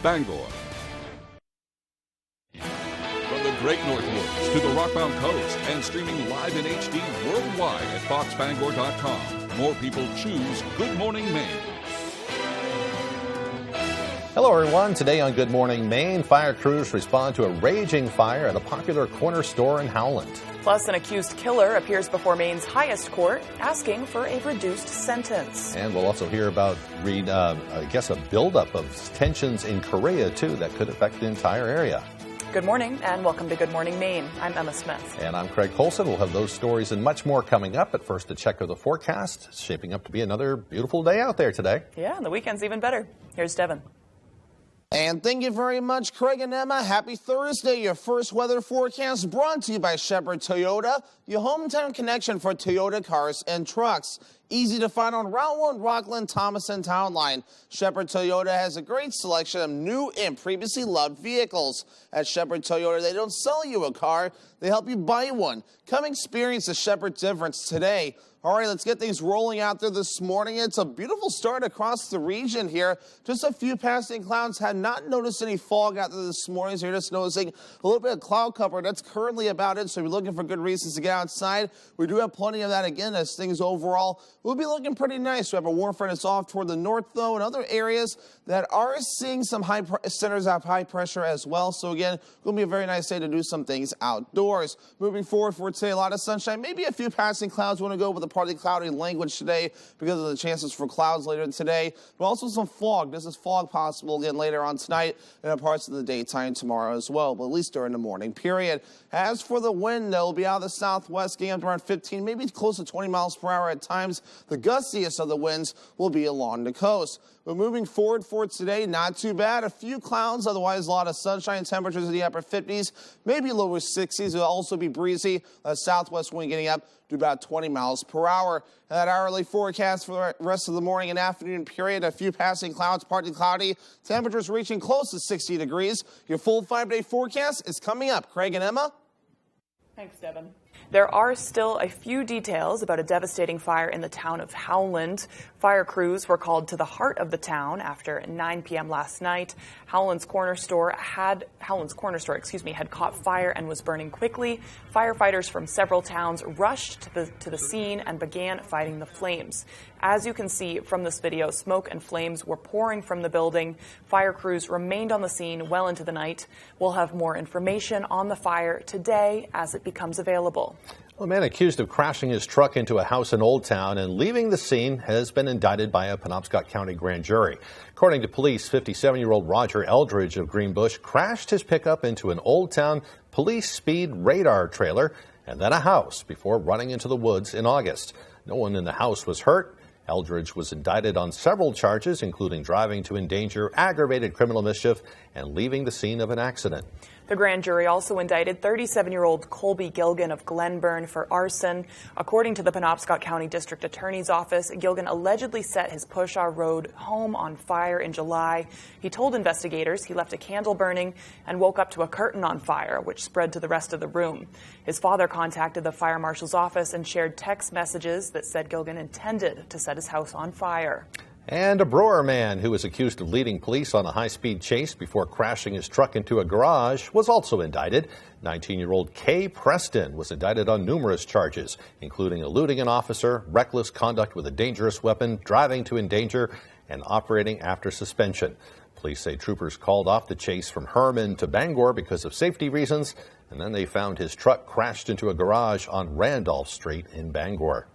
Bangor. From the Great North Woods to the Rockbound Coast and streaming live in HD worldwide at foxbangor.com. More people choose Good Morning Maine. Hello, everyone. Today on Good Morning Maine, fire crews respond to a raging fire at a popular corner store in Howland. Plus, an accused killer appears before Maine's highest court, asking for a reduced sentence. And we'll also hear about, a buildup of tensions in Korea, too, that could affect the entire area. Good morning, and welcome to Good Morning Maine. I'm Emma Smith. And I'm Craig Colson. We'll have those stories and much more coming up. But first, a check of the forecast. It's shaping up to be another beautiful day out there today. Yeah, and the weekend's even better. Here's Devin. And thank you very much, Craig and Emma. Happy Thursday. Your first weather forecast brought to you by Shepherd Toyota, your hometown connection for Toyota cars and trucks. Easy to find on Route 1, Rockland, Thomas, and Town Line. Shepherd Toyota has a great selection of new and previously loved vehicles. At Shepherd Toyota, they don't sell you a car, they help you buy one. Come experience the Shepherd difference today. All right, let's get things rolling out there this morning. It's a beautiful start across the region here. Just a few passing clouds. Had not noticed any fog out there this morning, so you're just noticing a little bit of cloud cover. That's currently about it, so if you're looking for good reasons to get outside, we do have plenty of that again as things overall will be looking pretty nice. We have a warm front that's off toward the north, though, and other areas that are seeing some centers of high pressure as well. So again, going to be a very nice day to do some things outdoors. Moving forward for today, a lot of sunshine, maybe a few passing clouds. We want to go with a partly cloudy language today because of the chances for clouds later today, but also some fog. This is fog possible again later on tonight and in parts of the daytime tomorrow as well, but at least during the morning period. As for the wind, it'll be out of the southwest, getting up to around 15, maybe close to 20 miles per hour at times. The gustiest of the winds will be along the coast. But moving forward for today, not too bad. A few clouds, otherwise a lot of sunshine. Temperatures in the upper 50s, maybe lower 60s. It'll also be breezy. Southwest wind getting up to about 20 miles per hour. That hourly forecast for the rest of the morning and afternoon period, a few passing clouds, partly cloudy. Temperatures reaching close to 60 degrees. Your full 5-day forecast is coming up. Craig and Emma. Thanks, Devin. There are still a few details about a devastating fire in the town of Howland. Fire crews were called to the heart of the town after 9 p.m. last night. Howland's corner store had caught fire and was burning quickly. Firefighters from several towns rushed to the scene and began fighting the flames. As you can see from this video, smoke and flames were pouring from the building. Fire crews remained on the scene well into the night. We'll have more information on the fire today as it becomes available. A man accused of crashing his truck into a house in Old Town and leaving the scene has been indicted by a Penobscot County grand jury. According to police, 57-year-old Roger Eldridge of Greenbush crashed his pickup into an Old Town police speed radar trailer and then a house before running into the woods in August. No one in the house was hurt. Eldridge was indicted on several charges, including driving to endanger, aggravated criminal mischief, and leaving the scene of an accident. The grand jury also indicted 37-year-old Colby Gilgan of Glenburn for arson. According to the Penobscot County District Attorney's Office, Gilgan allegedly set his Pushaw Road home on fire in July. He told investigators he left a candle burning and woke up to a curtain on fire, which spread to the rest of the room. His father contacted the fire marshal's office and shared text messages that said Gilgan intended to set his house on fire. And a Brewer man who was accused of leading police on a high-speed chase before crashing his truck into a garage was also indicted. 19-year-old Kay Preston was indicted on numerous charges, including eluding an officer, reckless conduct with a dangerous weapon, driving to endanger, and operating after suspension. Police say troopers called off the chase from Herman to Bangor because of safety reasons, and then they found his truck crashed into a garage on Randolph Street in Bangor.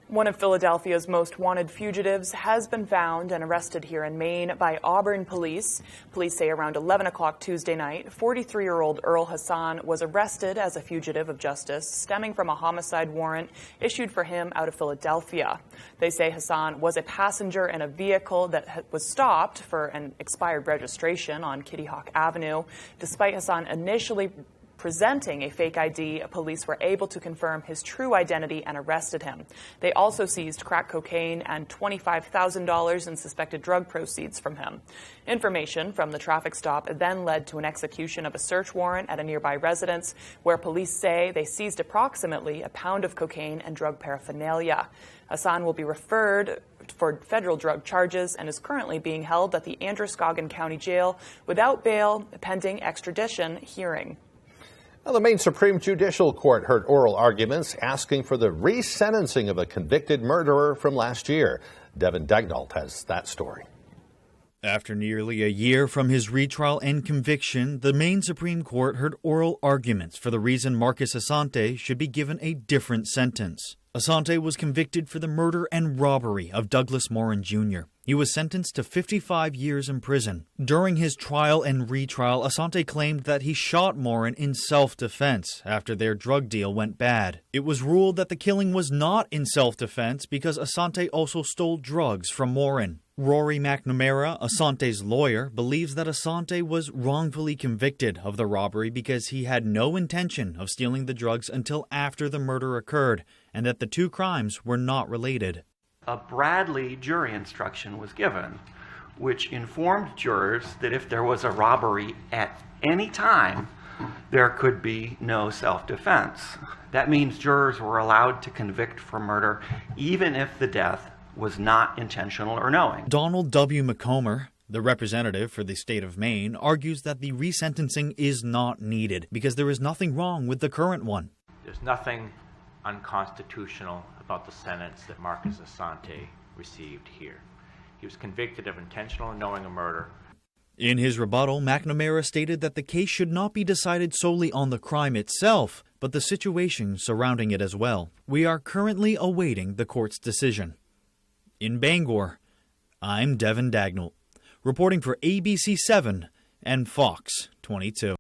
One of Philadelphia's most wanted fugitives has been found and arrested here in Maine by Auburn police. Police say around 11 o'clock Tuesday night, 43-year-old Earl Hassan was arrested as a fugitive of justice stemming from a homicide warrant issued for him out of Philadelphia. They say Hassan was a passenger in a vehicle that was stopped for an expired registration on Kitty Hawk Avenue. Despite Hassan initially presenting a fake ID, police were able to confirm his true identity and arrested him. They also seized crack cocaine and $25,000 in suspected drug proceeds from him. Information from the traffic stop then led to an execution of a search warrant at a nearby residence where police say they seized approximately a pound of cocaine and drug paraphernalia. Hassan will be referred for federal drug charges and is currently being held at the Androscoggin County Jail without bail pending extradition hearing. Now, the Maine Supreme Judicial Court heard oral arguments asking for the resentencing of a convicted murderer from last year. Devin Dagnall has that story. After nearly a year from his retrial and conviction, the Maine Supreme Court heard oral arguments for the reason Marcus Asante should be given a different sentence. Asante was convicted for the murder and robbery of Douglas Morin Jr. He was sentenced to 55 years in prison. During his trial and retrial, Asante claimed that he shot Morin in self-defense after their drug deal went bad. It was ruled that the killing was not in self-defense because Asante also stole drugs from Morin. Rory McNamara, Asante's lawyer, believes that Asante was wrongfully convicted of the robbery because he had no intention of stealing the drugs until after the murder occurred, and that the two crimes were not related. A Bradley jury instruction was given, which informed jurors that if there was a robbery at any time, there could be no self-defense. That means jurors were allowed to convict for murder even if the death was not intentional or knowing. Donald W. McComber, the representative for the state of Maine, argues that the resentencing is not needed because there is nothing wrong with the current one. There's nothing unconstitutional about the sentence that Marcus Asante received here. He was convicted of intentional and knowing a murder. In his rebuttal, McNamara stated that the case should not be decided solely on the crime itself, but the situation surrounding it as well. We are currently awaiting the court's decision. In Bangor, I'm Devin Dagnall, reporting for ABC 7 and Fox 22.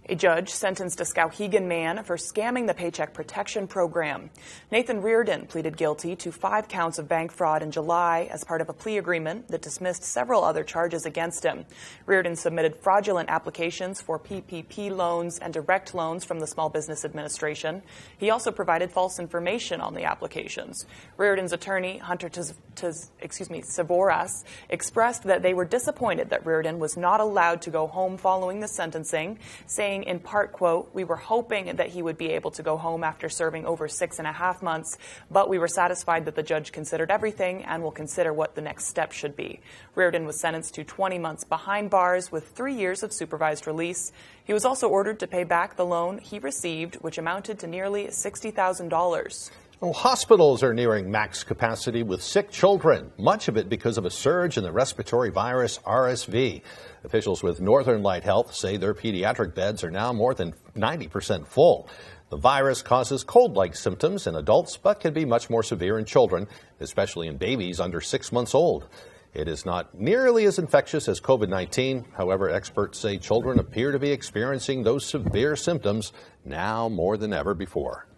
A judge sentenced a Skowhegan man for scamming the Paycheck Protection Program. Nathan Reardon pleaded guilty to 5 counts of bank fraud in July as part of a plea agreement that dismissed several other charges against him. Reardon submitted fraudulent applications for PPP loans and direct loans from the Small Business Administration. He also provided false information on the applications. Reardon's attorney, Hunter Saboras, expressed that they were disappointed that Reardon was not allowed to go home following the sentencing, saying in part, quote, "We were hoping that he would be able to go home after serving over 6.5 months, but we were satisfied that the judge considered everything and will consider what the next step should be." Reardon was sentenced to 20 months behind bars with 3 years of supervised release. He was also ordered to pay back the loan he received, which amounted to nearly $60,000. Well, hospitals are nearing max capacity with sick children, much of it because of a surge in the respiratory virus RSV. Officials with Northern Light Health say their pediatric beds are now more than 90% full. The virus causes cold-like symptoms in adults, but can be much more severe in children, especially in babies under 6 months old. It is not nearly as infectious as COVID-19. However, experts say children appear to be experiencing those severe symptoms now more than ever before.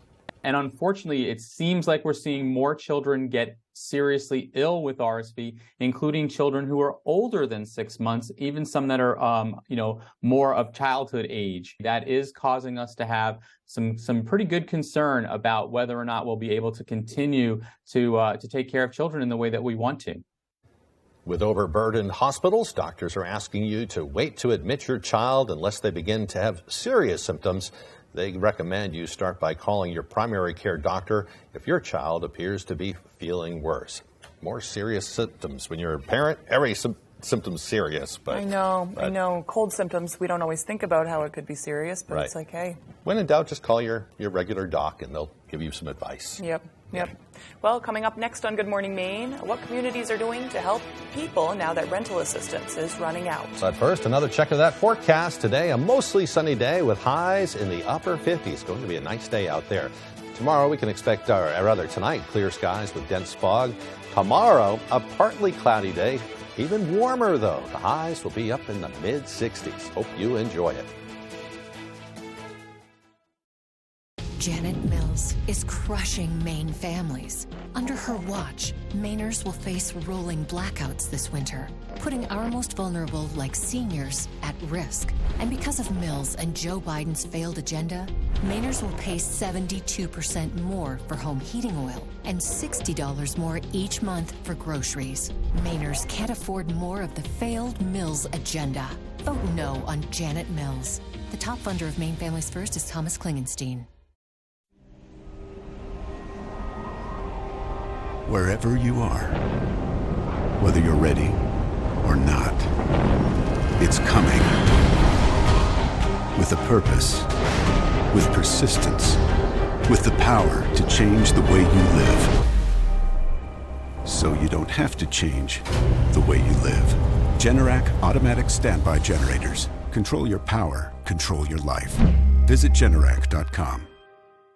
And unfortunately, it seems like we're seeing more children get seriously ill with RSV, including children who are older than 6 months, even some that are, more of childhood age. That is causing us to have some pretty good concern about whether or not we'll be able to continue to take care of children in the way that we want to. With overburdened hospitals, doctors are asking you to wait to admit your child unless they begin to have serious symptoms. They recommend you start by calling your primary care doctor if your child appears to be feeling worse. More serious symptoms. When you're a parent, every symptom's serious. But I know. Cold symptoms, we don't always think about how it could be serious, but right. It's like, hey. When in doubt, just call your regular doc and they'll give you some advice. Yep. Well, coming up next on Good Morning Maine, what communities are doing to help people now that rental assistance is running out. But first, another check of that forecast. Today, a mostly sunny day with highs in the upper 50s. Going to be a nice day out there. Tomorrow, we can expect, tonight, clear skies with dense fog. Tomorrow, a partly cloudy day. Even warmer, though. The highs will be up in the mid-60s. Hope you enjoy it. Janet Mills is crushing Maine families. Under her watch, Mainers will face rolling blackouts this winter, putting our most vulnerable, like seniors, at risk. And because of Mills and Joe Biden's failed agenda, Mainers will pay 72% more for home heating oil and $60 more each month for groceries. Mainers can't afford more of the failed Mills agenda. Vote no on Janet Mills. The top funder of Maine Families First is Thomas Klingenstein. wherever you are. Whether you're ready or not, it's coming. With a purpose, with persistence, with the power to change the way you live. So you don't have to change the way you live. Generac automatic standby generators. Control your power, control your life. Visit Generac.com.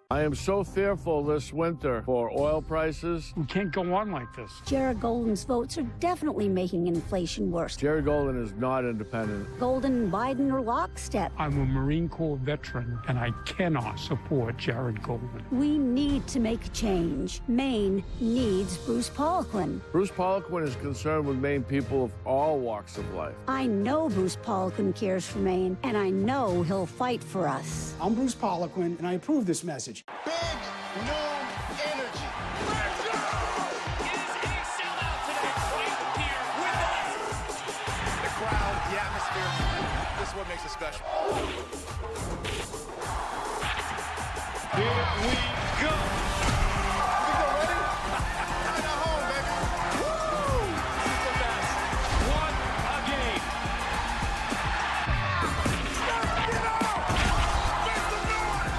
I am so fearful this winter for oil prices. We can't go on like this. Jared Golden's votes are definitely making inflation worse. Jared Golden is not independent. Golden and Biden are lockstep. I'm a Marine Corps veteran, and I cannot support Jared Golden. We need to make a change. Maine needs Bruce Poliquin. Bruce Poliquin is concerned with Maine people of all walks of life. I know Bruce Poliquin cares for Maine, and I know he'll fight for us. I'm Bruce Poliquin, and I approve this message. Big Noon Energy. Is a sellout tonight, right here with us. The crowd, the atmosphere, this is what makes it special. Here we go. You go ready? Right at home, baby. Woo! This is the best. What a game. Get off! Make some noise!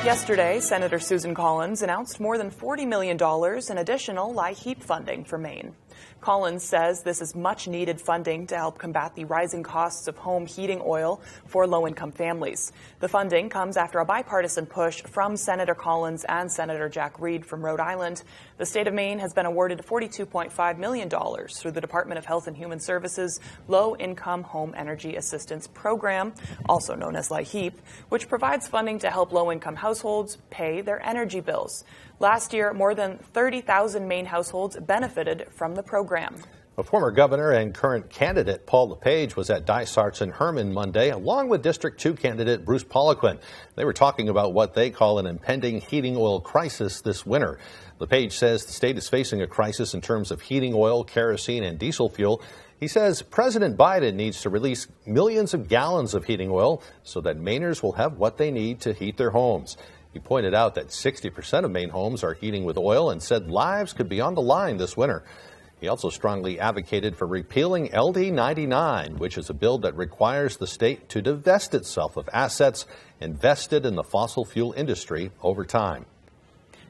Yesterday, Senator Susan Collins announced more than $40 million in additional LIHEAP funding for Maine. Collins says this is much-needed funding to help combat the rising costs of home heating oil for low-income families. The funding comes after a bipartisan push from Senator Collins and Senator Jack Reed from Rhode Island. The state of Maine has been awarded $42.5 million through the Department of Health and Human Services Low-Income Home Energy Assistance Program, also known as LIHEAP, which provides funding to help low-income households pay their energy bills. Last year, more than 30,000 Maine households benefited from the program. A former governor and current candidate Paul LePage was at Dysart's in Herman Monday, along with District 2 candidate Bruce Poliquin. They were talking about what they call an impending heating oil crisis this winter. LePage says the state is facing a crisis in terms of heating oil, kerosene, and diesel fuel. He says President Biden needs to release millions of gallons of heating oil so that Mainers will have what they need to heat their homes. He pointed out that 60% of Maine homes are heating with oil and said lives could be on the line this winter. He also strongly advocated for repealing LD 99, which is a bill that requires the state to divest itself of assets invested in the fossil fuel industry over time.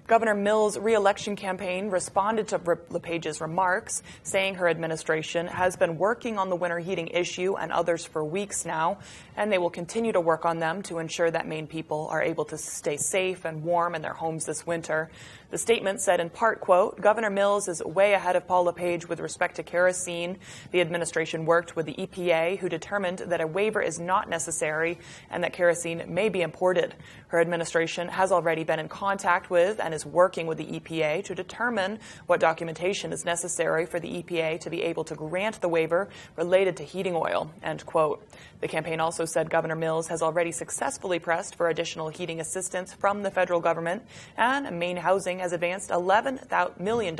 Governor Mills' re-election campaign responded to LePage's remarks, saying her administration has been working on the winter heating issue and others for weeks now, and they will continue to work on them to ensure that Maine people are able to stay safe and warm in their homes this winter. The statement said in part, quote, Governor Mills is way ahead of Paul LePage with respect to kerosene. The administration worked with the EPA, who determined that a waiver is not necessary and that kerosene may be imported. Her administration has already been in contact with and is working with the EPA to determine what documentation is necessary for the EPA to be able to grant the waiver related to heating oil, end quote. The campaign also said Governor Mills has already successfully pressed for additional heating assistance from the federal government, and Maine Housing has advanced $11 million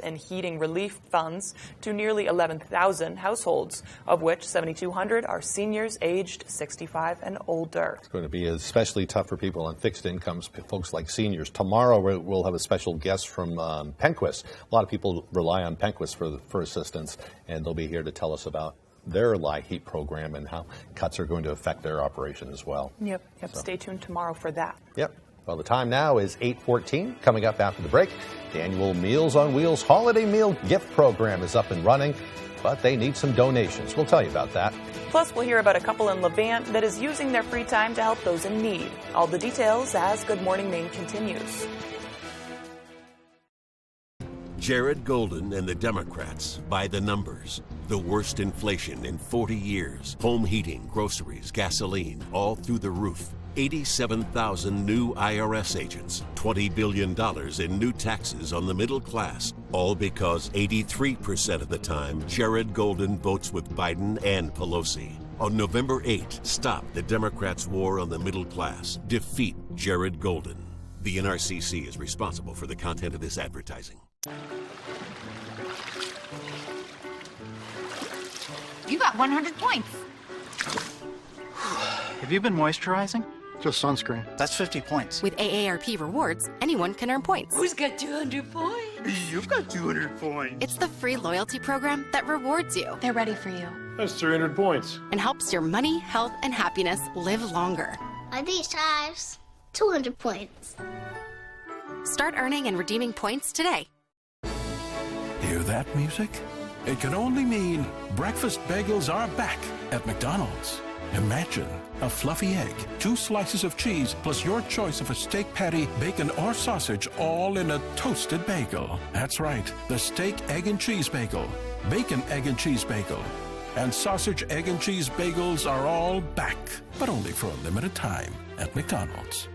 in heating relief funds to nearly 11,000 households, of which 7,200 are seniors aged 65 and older. It's going to be especially tough for people on fixed incomes, folks like seniors. Tomorrow we'll have a special guest from Penquist. A lot of people rely on Penquist for assistance, and they'll be here to tell us about their LIHEAP program and how cuts are going to affect their operation as well. Yep. So. Stay tuned tomorrow for that. Yep. Well, the time now is 8:14. Coming up after the break, the annual Meals on Wheels holiday meal gift program is up and running, but they need some donations. We'll tell you about that. Plus, we'll hear about a couple in Levant that is using their free time to help those in need. All the details as Good Morning Maine continues. Jared Golden and the Democrats by the numbers. The worst inflation in 40 years. Home heating, groceries, gasoline, all through the roof. 87,000 new IRS agents. $20 billion in new taxes on the middle class. All because 83% of the time, Jared Golden votes with Biden and Pelosi. On November 8, stop the Democrats' war on the middle class. Defeat Jared Golden. The NRCC is responsible for the content of this advertising. You got 100 points. Have you been moisturizing? Just sunscreen. That's 50 points. With AARP Rewards, anyone can earn points. Who's got 200 points? You've got 200 points. It's the free loyalty program that rewards you. They're ready for you. That's 300 points. And helps your money, health, and happiness live longer. Are these ties? 200 points. Start earning and redeeming points today. Hear that music? It can only mean breakfast bagels are back at McDonald's. Imagine a fluffy egg, 2 slices of cheese, plus your choice of a steak patty, bacon, or sausage, all in a toasted bagel. That's right, the steak, egg, and cheese bagel, bacon, egg, and cheese bagel, and sausage, egg, and cheese bagels are all back, but only for a limited time at McDonald's.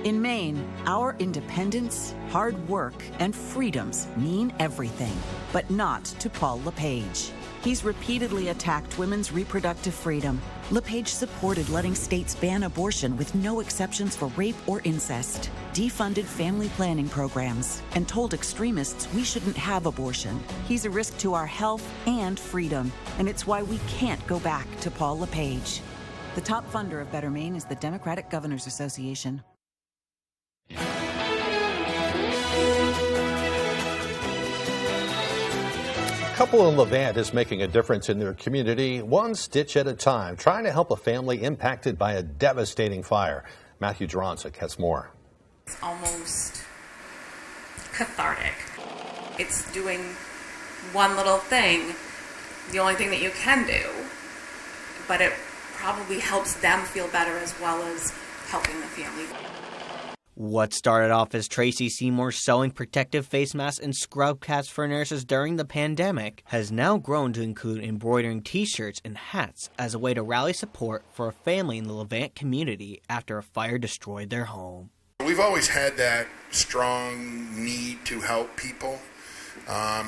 In Maine, our independence, hard work, and freedoms mean everything, but not to Paul LePage. He's repeatedly attacked women's reproductive freedom. LePage supported letting states ban abortion with no exceptions for rape or incest, defunded family planning programs, and told extremists we shouldn't have abortion. He's a risk to our health and freedom, and it's why we can't go back to Paul LePage. The top funder of Better Maine is the Democratic Governors Association. A couple in Levant is making a difference in their community, one stitch at a time, trying to help a family impacted by a devastating fire. Matthew Juronsik has more. It's almost cathartic. It's doing one little thing, the only thing that you can do, but it probably helps them feel better as well as helping the family. What started off as Tracy Seymour sewing protective face masks and scrub caps for nurses during the pandemic has now grown to include embroidering t-shirts and hats as a way to rally support for a family in the Levant community after a fire destroyed their home. We've always had that strong need to help people.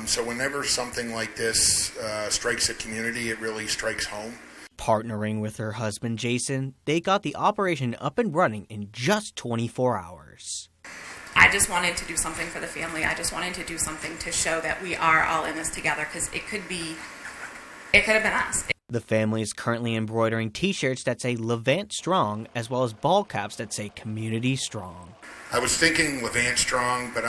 So whenever something like this strikes a community, it really strikes home. Partnering with her husband, Jason, they got the operation up and running in just 24 hours. I just wanted to do something for the family. I just wanted to do something to show that we are all in this together, because it could have been us. The family is currently embroidering t-shirts that say Levant Strong, as well as ball caps that say Community Strong. I was thinking Levant Strong, but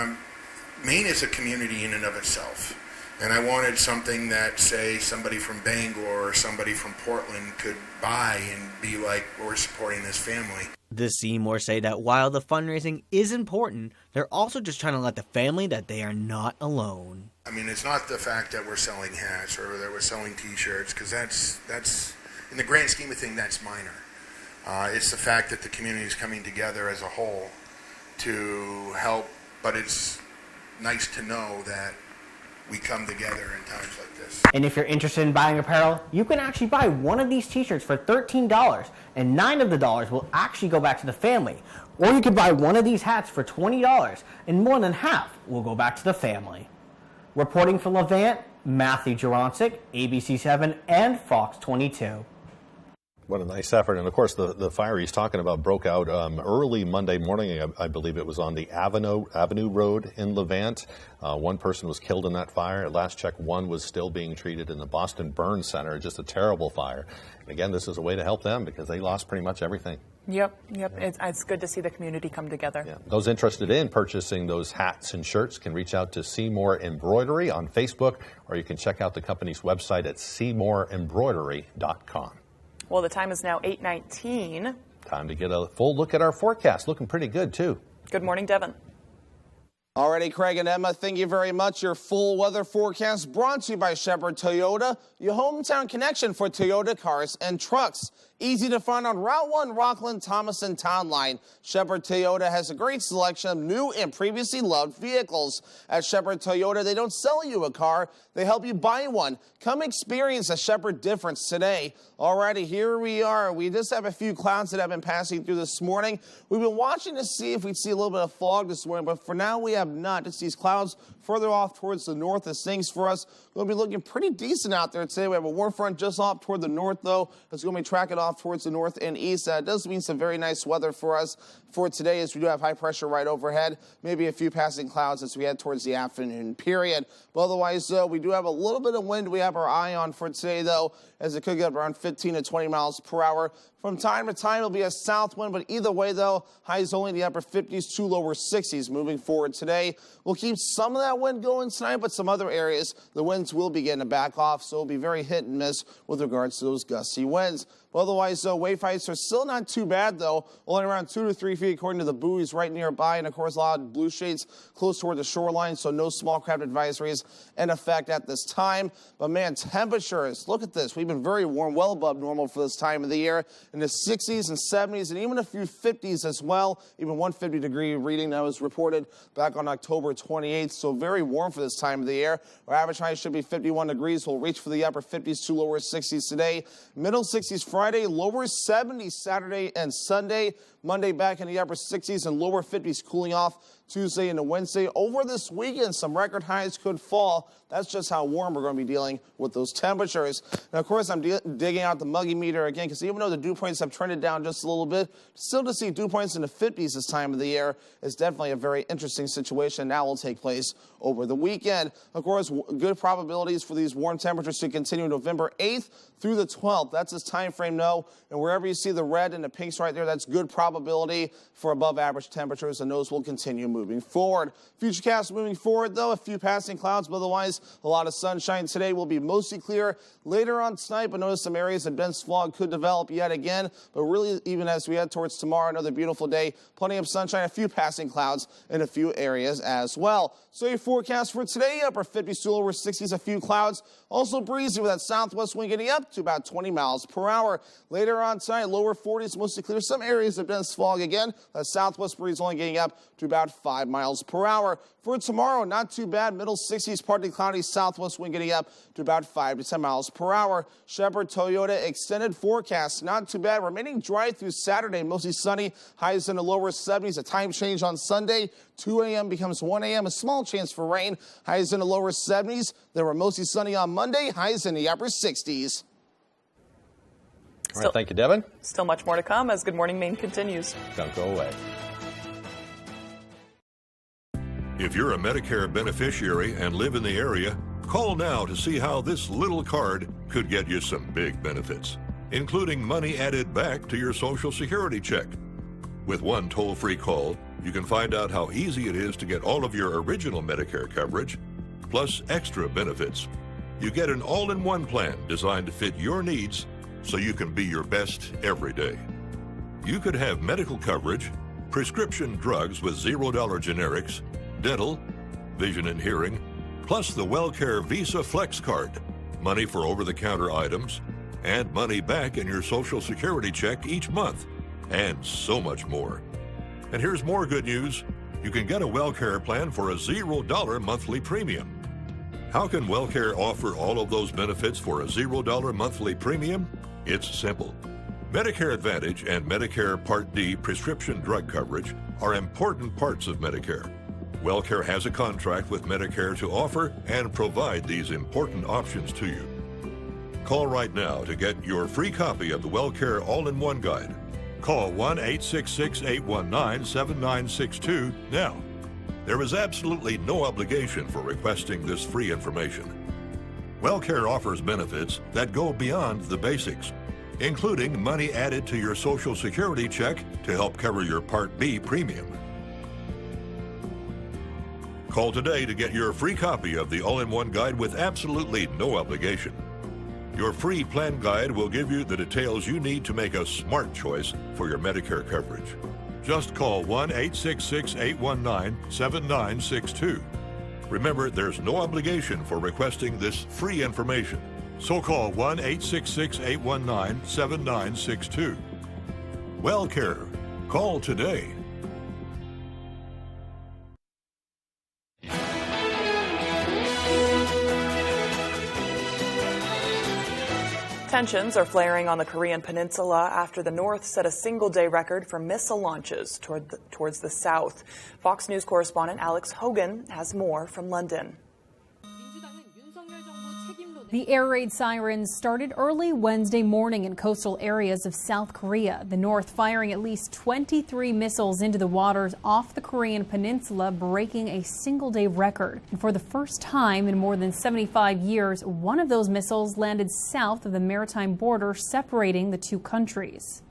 Maine is a community in and of itself. And I wanted something that, say, somebody from Bangor or somebody from Portland could buy and be like, we're supporting this family. The Seymours say that while the fundraising is important, they're also just trying to let the family that they are not alone. I mean, it's not the fact that we're selling hats or that we're selling T-shirts, because that's in the grand scheme of things, that's minor. It's the fact that the community is coming together as a whole to help, but it's nice to know that we come together in times like this. And if you're interested in buying apparel, you can actually buy one of these t-shirts for $13, and $9 of the dollars will actually go back to the family. Or you could buy one of these hats for $20, and more than half will go back to the family. Reporting for Levant, Matthew Juronsik, ABC7 and Fox 22. What a nice effort. And, of course, the fire he's talking about broke out early Monday morning. I believe it was on the Avenue Road in Levant. One person was killed in that fire. At last check, one was still being treated in the Boston Burn Center. Just a terrible fire. And, again, this is a way to help them because they lost pretty much everything. Yep. It's good to see the community come together. Yeah. Those interested in purchasing those hats and shirts can reach out to Seymour Embroidery on Facebook, or you can check out the company's website at seymourembroidery.com. Well, the time is now 8:19. Time to get a full look at our forecast. Looking pretty good, too. Good morning, Devin. Alrighty, Craig and Emma, thank you very much. Your full weather forecast brought to you by Shepherd Toyota, your hometown connection for Toyota cars and trucks. Easy to find on Route 1 Rockland Thomason Town Line. Shepherd Toyota has a great selection of new and previously loved vehicles. At Shepherd Toyota, they don't sell you a car, they help you buy one. Come experience a Shepherd difference today. Alrighty, here we are. We just have a few clouds that have been passing through this morning. We've been watching to see if we'd see a little bit of fog this morning, but for now we have not. Just these clouds further off towards the north as things for us. We'll be looking pretty decent out there today. We have a warm front just off toward the north, though. It's going to be tracking off off towards the north and east. That does mean some very nice weather for us for today, as we do have high pressure right overhead. Maybe a few passing clouds as we head towards the afternoon period. But otherwise, though, we do have a little bit of wind we have our eye on for today, though, as it could get around 15 to 20 miles per hour. From time to time, it'll be a south wind, but either way, though, highs only in the upper 50s to lower 60s moving forward today. We'll keep some of that wind going tonight, but some other areas, the winds will begin to back off, so it'll be very hit and miss with regards to those gusty winds. But otherwise, though, wave heights are still not too bad, though. Only around 2 to 3 feet according to the buoys right nearby. And, of course, a lot of blue shades close toward the shoreline, so no small craft advisories in effect at this time. But, man, temperatures, look at this. We've been very warm, well above normal for this time of the year. In the 60s and 70s and even a few 50s as well. Even 150-degree reading that was reported back on October 28th. So very warm for this time of the year. Our average high should be 51 degrees. We'll reach for the upper 50s to lower 60s today. Middle 60s Friday, lower 70s Saturday and Sunday. Monday back in the upper 60s and lower 50s, cooling off Tuesday into Wednesday. Over this weekend, some record highs could fall. That's just how warm we're going to be dealing with those temperatures. Now, of course, I'm digging out the muggy meter again, because even though the dew points have trended down just a little bit, still to see dew points in the 50s this time of the year is definitely a very interesting situation. That will take place over the weekend. Of course, good probabilities for these warm temperatures to continue November 8th through the 12th. That's this time frame, no. And wherever you see the red and the pinks right there, that's good probability for above average temperatures, and those will continue moving forward. Futurecast moving forward, though, a few passing clouds, but otherwise a lot of sunshine today. Will be mostly clear later on tonight, but notice some areas of dense fog could develop yet again. But really, even as we head towards tomorrow, another beautiful day, plenty of sunshine, a few passing clouds in a few areas as well. So your forecast for today, upper 50s to lower 60s, a few clouds. Also breezy with that southwest wind getting up to about 20 miles per hour. Later on tonight, lower 40s, mostly clear. Some areas of dense fog again. That southwest breeze only getting up to about 5 miles per hour. For tomorrow, not too bad. Middle 60s, partly cloudy, southwest wind getting up to about 5 to 10 miles per hour. Shepherd Toyota extended forecast, not too bad. Remaining dry through Saturday, mostly sunny. Highs in the lower 70s. A time change on Sunday. 2 a.m. becomes 1 a.m. A small chance for rain. Highs in the lower 70s. They were mostly sunny on Monday. Highs in the upper 60s. All right, thank you, Devin. Still much more to come as Good Morning Maine continues. Don't go away. If you're a Medicare beneficiary and live in the area, call now to see how this little card could get you some big benefits, including money added back to your Social Security check. With one toll-free call, you can find out how easy it is to get all of your original Medicare coverage, plus extra benefits. You get an all-in-one plan designed to fit your needs so you can be your best every day. You could have medical coverage, prescription drugs with $0 generics, dental, vision and hearing, plus the WellCare Visa Flex Card, money for over-the-counter items, and money back in your Social Security check each month, and so much more. And here's more good news. You can get a WellCare plan for a $0 monthly premium. How can WellCare offer all of those benefits for a $0 monthly premium? It's simple. Medicare Advantage and Medicare Part D prescription drug coverage are important parts of Medicare. WellCare has a contract with Medicare to offer and provide these important options to you. Call right now to get your free copy of the WellCare All-in-One Guide. Call 1-866-819-7962 now. There is absolutely no obligation for requesting this free information. WellCare offers benefits that go beyond the basics, including money added to your Social Security check to help cover your Part B premium. Call today to get your free copy of the All-in-One Guide with absolutely no obligation. Your free plan guide will give you the details you need to make a smart choice for your Medicare coverage. Just call 1-866-819-7962. Remember, there's no obligation for requesting this free information. So call 1-866-819-7962. WellCare. Call today. Tensions are flaring on the Korean peninsula after the North set a single-day record for missile launches towards the south. Fox News correspondent Alex Hogan has more from London. The air raid sirens started early Wednesday morning in coastal areas of South Korea. The North firing at least 23 missiles into the waters off the Korean peninsula, breaking a single-day record. And for the first time in more than 75 years, one of those missiles landed south of the maritime border separating the two countries.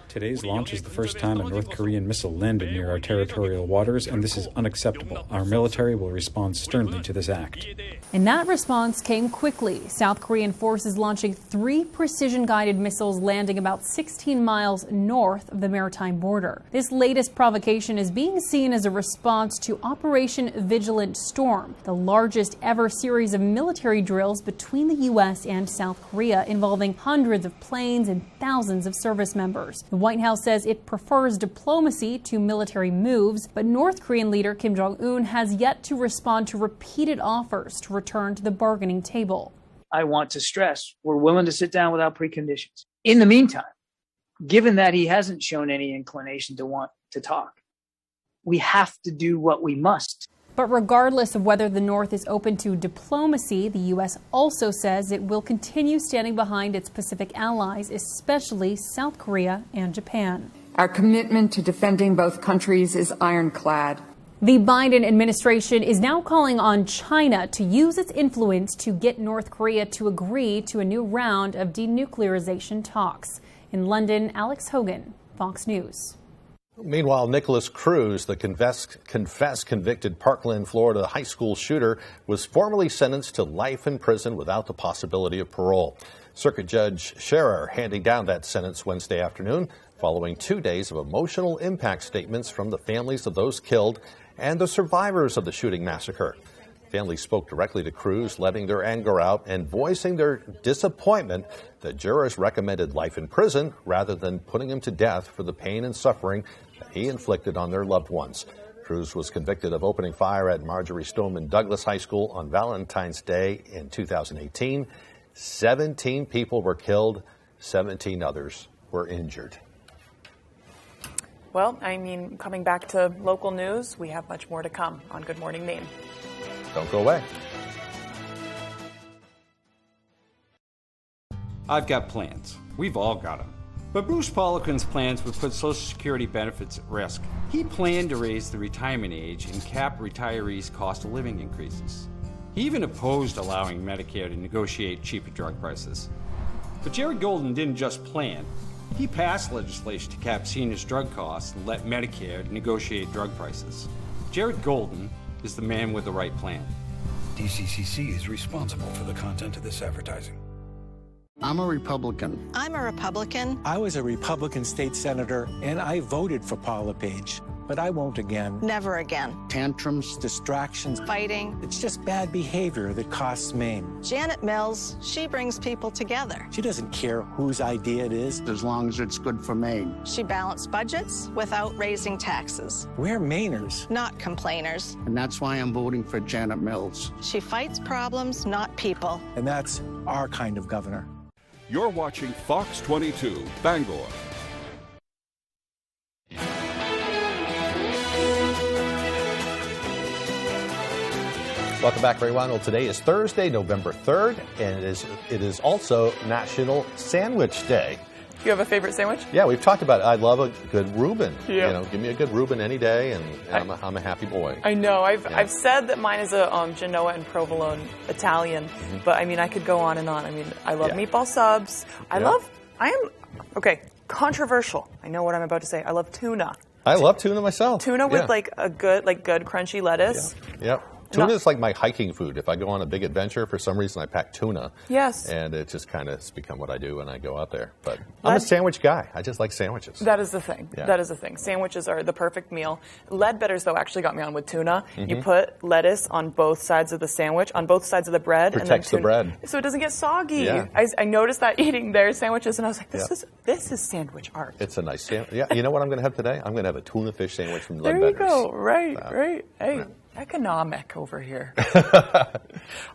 Today's launch is the first time a North Korean missile landed near our territorial waters, and this is unacceptable. Our military will respond sternly to this act. And that response came quickly. South Korean forces launching 3 precision-guided missiles landing about 16 miles north of the maritime border. This latest provocation is being seen as a response to Operation Vigilant Storm, the largest ever series of military drills between the U.S. and South Korea, involving hundreds of planes and thousands of service members. The White House says it prefers diplomacy to military moves, but North Korean leader Kim Jong-un has yet to respond to repeated offers to return to the bargaining table. I want to stress we're willing to sit down without preconditions. In the meantime, given that he hasn't shown any inclination to want to talk, we have to do what we must. But regardless of whether the North is open to diplomacy, the U.S. also says it will continue standing behind its Pacific allies, especially South Korea and Japan. Our commitment to defending both countries is ironclad. The Biden administration is now calling on China to use its influence to get North Korea to agree to a new round of denuclearization talks. In London, Alex Hogan, Fox News. Meanwhile, Nicholas Cruz, the confessed convicted Parkland, Florida high school shooter, was formally sentenced to life in prison without the possibility of parole. Circuit Judge Scherer handing down that sentence Wednesday afternoon following 2 days of emotional impact statements from the families of those killed and the survivors of the shooting massacre. Families spoke directly to Cruz, letting their anger out and voicing their disappointment that jurors recommended life in prison rather than putting him to death for the pain and suffering that he inflicted on their loved ones. Cruz was convicted of opening fire at Marjorie Stoneman Douglas High School on Valentine's Day in 2018. 17 people were killed, 17 others were injured. Well, I mean, coming back to local news, we have much more to come on Good Morning Maine. Don't go away. I've got plans. We've all got them. But Bruce Poliquin's plans would put Social Security benefits at risk. He planned to raise the retirement age and cap retirees' cost of living increases. He even opposed allowing Medicare to negotiate cheaper drug prices. But Jared Golden didn't just plan. He passed legislation to cap seniors' drug costs and let Medicare negotiate drug prices. Jared Golden is the man with the right plan. DCCC is responsible for the content of this advertising. I'm a Republican. I'm a Republican. I was a Republican state senator, and I voted for Paul LePage, but I won't again. Never again. Tantrums, Distractions, fighting. It's just bad behavior that costs Maine. Janet Mills, she brings people together. She doesn't care whose idea it is. As long as it's good for Maine. She balanced budgets without raising taxes. We're Mainers. Not complainers. And that's why I'm voting for Janet Mills. She fights problems, not people. And that's our kind of governor. You're watching Fox 22, Bangor. Welcome back, everyone. Well, today is Thursday, November 3rd, and it is also National Sandwich Day. Do you have a favorite sandwich? Yeah, we've talked about it. I love a good Reuben. Yeah. You know, give me a good Reuben any day, and I'm a happy boy. I know. I've said that mine is a Genoa and provolone Italian, but I mean, I could go on and on. I mean, I love meatball subs. Okay, controversial. I know what I'm about to say. I love tuna. I love tuna myself. Tuna with like good crunchy lettuce. Yep. Tuna is like my hiking food. If I go on a big adventure, for some reason I pack tuna. Yes. And it just kind of has become what I do when I go out there. But I'm a sandwich guy. I just like sandwiches. That is the thing. Yeah. That is the thing. Sandwiches are the perfect meal. Leadbetters, though, actually got me on with tuna. Mm-hmm. You put lettuce on both sides of the sandwich, on both sides of the bread. Protects the bread. So it doesn't get soggy. Yeah. I noticed that eating their sandwiches, and I was like, this is sandwich art. It's a nice sandwich. Yeah. You know what I'm going to have today? I'm going to have a tuna fish sandwich from Leadbetters. There you go. Right. Hey. Economic over here.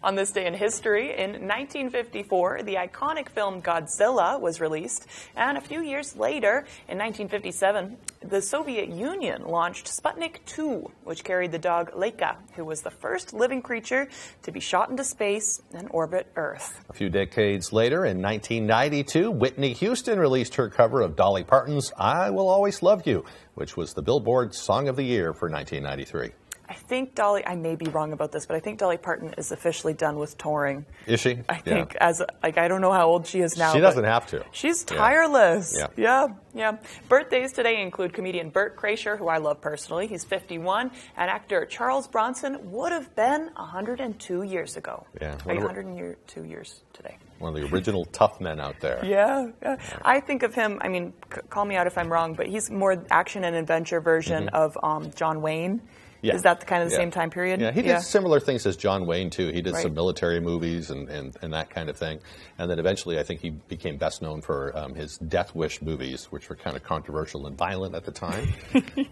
On this day in history, in 1954, the iconic film Godzilla was released, and a few years later, in 1957, the Soviet Union launched Sputnik 2, which carried the dog Laika, who was the first living creature to be shot into space and orbit Earth. A few decades later, in 1992, Whitney Houston released her cover of Dolly Parton's I Will Always Love You, which was the Billboard Song of the Year for 1993. I think Dolly, I may be wrong about this, but I think Dolly Parton is officially done with touring. Is she? I think I don't know how old she is now. She doesn't have to. She's tireless. Yeah. Yeah. Birthdays today include comedian Bert Kreischer, who I love personally. He's 51. And actor Charles Bronson would have been 102 years ago. Yeah. 102 years today. One of the original tough men out there. Yeah. I think of him, I mean, call me out if I'm wrong, but he's more action and adventure version of John Wayne. Yeah. Is that the kind of the same time period? Yeah, he did similar things as John Wayne, too. He did Right. some military movies and that kind of thing. And then eventually I think he became best known for his Death Wish movies, which were kind of controversial and violent at the time.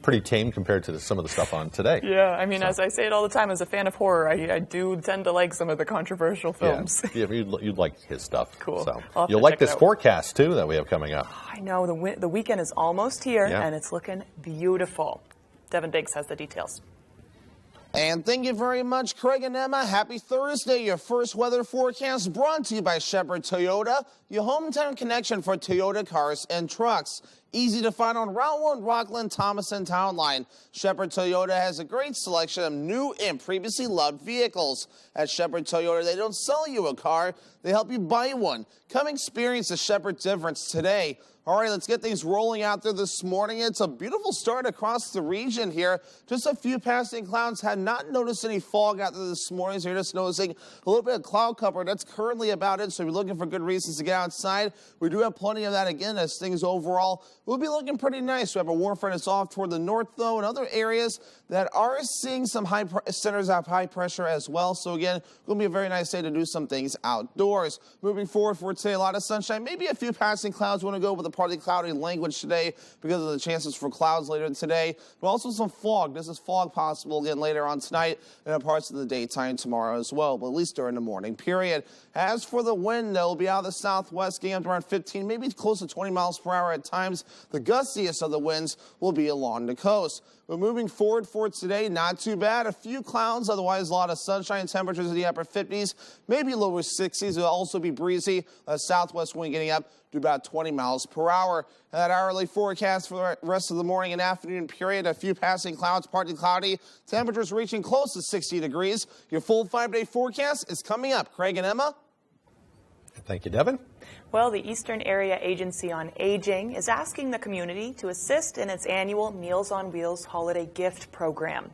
Pretty tame compared to some of the stuff on today. Yeah, I mean, as I say it all the time, as a fan of horror, I do tend to like some of the controversial films. Yeah, you'd like his stuff. Cool. So I'll have you'll to like check it this out. forecast, too, that we have coming up. I know, the weekend is almost here, Yeah. and it's looking beautiful. Devin Biggs has the details. And thank you very much, Craig and Emma. Happy Thursday. Your first weather forecast brought to you by Shepherd Toyota, your hometown connection for Toyota cars and trucks. Easy to find on Route 1, Rockland, Thomas, and Town Line. Shepherd Toyota has a great selection of new and previously loved vehicles. At Shepherd Toyota, they don't sell you a car, they help you buy one. Come experience the Shepherd difference today. All right, let's get things rolling out there this morning. It's a beautiful start across the region here. Just a few passing clouds. Had not noticed any fog out there this morning, so you're just noticing a little bit of cloud cover. That's currently about it, so if you're looking for good reasons to get outside, we do have plenty of that again as things overall will be looking pretty nice. We have a warm front that's off toward the north, though, and other areas that are seeing some centers of high pressure as well. So again, going to be a very nice day to do some things outdoors. Moving forward for today, a lot of sunshine, maybe a few passing clouds. Want to go with a partly cloudy language today because of the chances for clouds later today, but also some fog. This is fog possible again later on tonight and in parts of the daytime tomorrow as well, but at least during the morning period. As for the wind, it'll be out of the southwest, getting up to around 15, maybe close to 20 miles per hour at times. The gustiest of the winds will be along the coast. But moving forward for today, not too bad. A few clouds, otherwise a lot of sunshine. Temperatures in the upper 50s, maybe lower 60s. It'll also be breezy. Southwest wind getting up to about 20 miles per hour. That hourly forecast for the rest of the morning and afternoon period, a few passing clouds, partly cloudy. Temperatures reaching close to 60 degrees. Your full 5-day forecast is coming up. Craig and Emma. Thank you, Devin. Well, the Eastern Area Agency on Aging is asking the community to assist in its annual Meals on Wheels holiday gift program.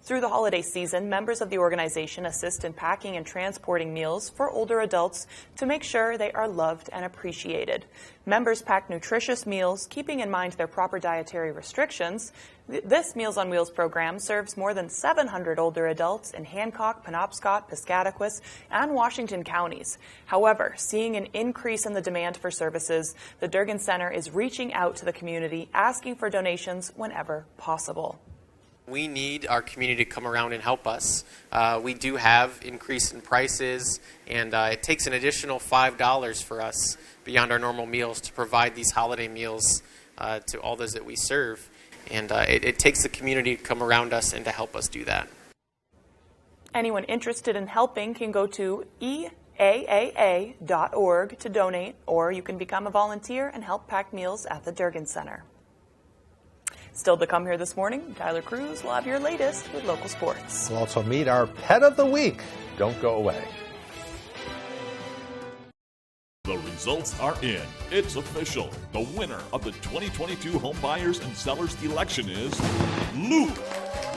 Through the holiday season, members of the organization assist in packing and transporting meals for older adults to make sure they are loved and appreciated. Members pack nutritious meals, keeping in mind their proper dietary restrictions. This Meals on Wheels program serves more than 700 older adults in Hancock, Penobscot, Piscataquis, and Washington counties. However, seeing an increase in the demand for services, the Durgan Center is reaching out to the community, asking for donations whenever possible. We need our community to come around and help us. We do have increase in prices, and it takes an additional $5 for us beyond our normal meals to provide these holiday meals to all those that we serve. And it takes the community to come around us and to help us do that. Anyone interested in helping can go to eaaa.org to donate, or you can become a volunteer and help pack meals at the Durgan Center. Still to come here this morning, Tyler Cruz will have your latest with local sports. We'll also meet our Pet of the Week. Don't go away. The results are in. It's official. The winner of the 2022 Home Buyers and Sellers election is Luke.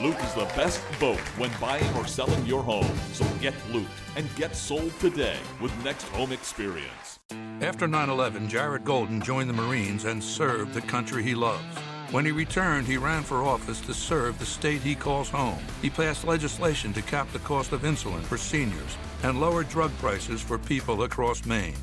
Luke is the best vote when buying or selling your home. So get Luke and get sold today with Next Home Experience. After 9/11, Jared Golden joined the Marines and served the country he loves. When he returned, he ran for office to serve the state he calls home. He passed legislation to cap the cost of insulin for seniors and lower drug prices for people across Maine.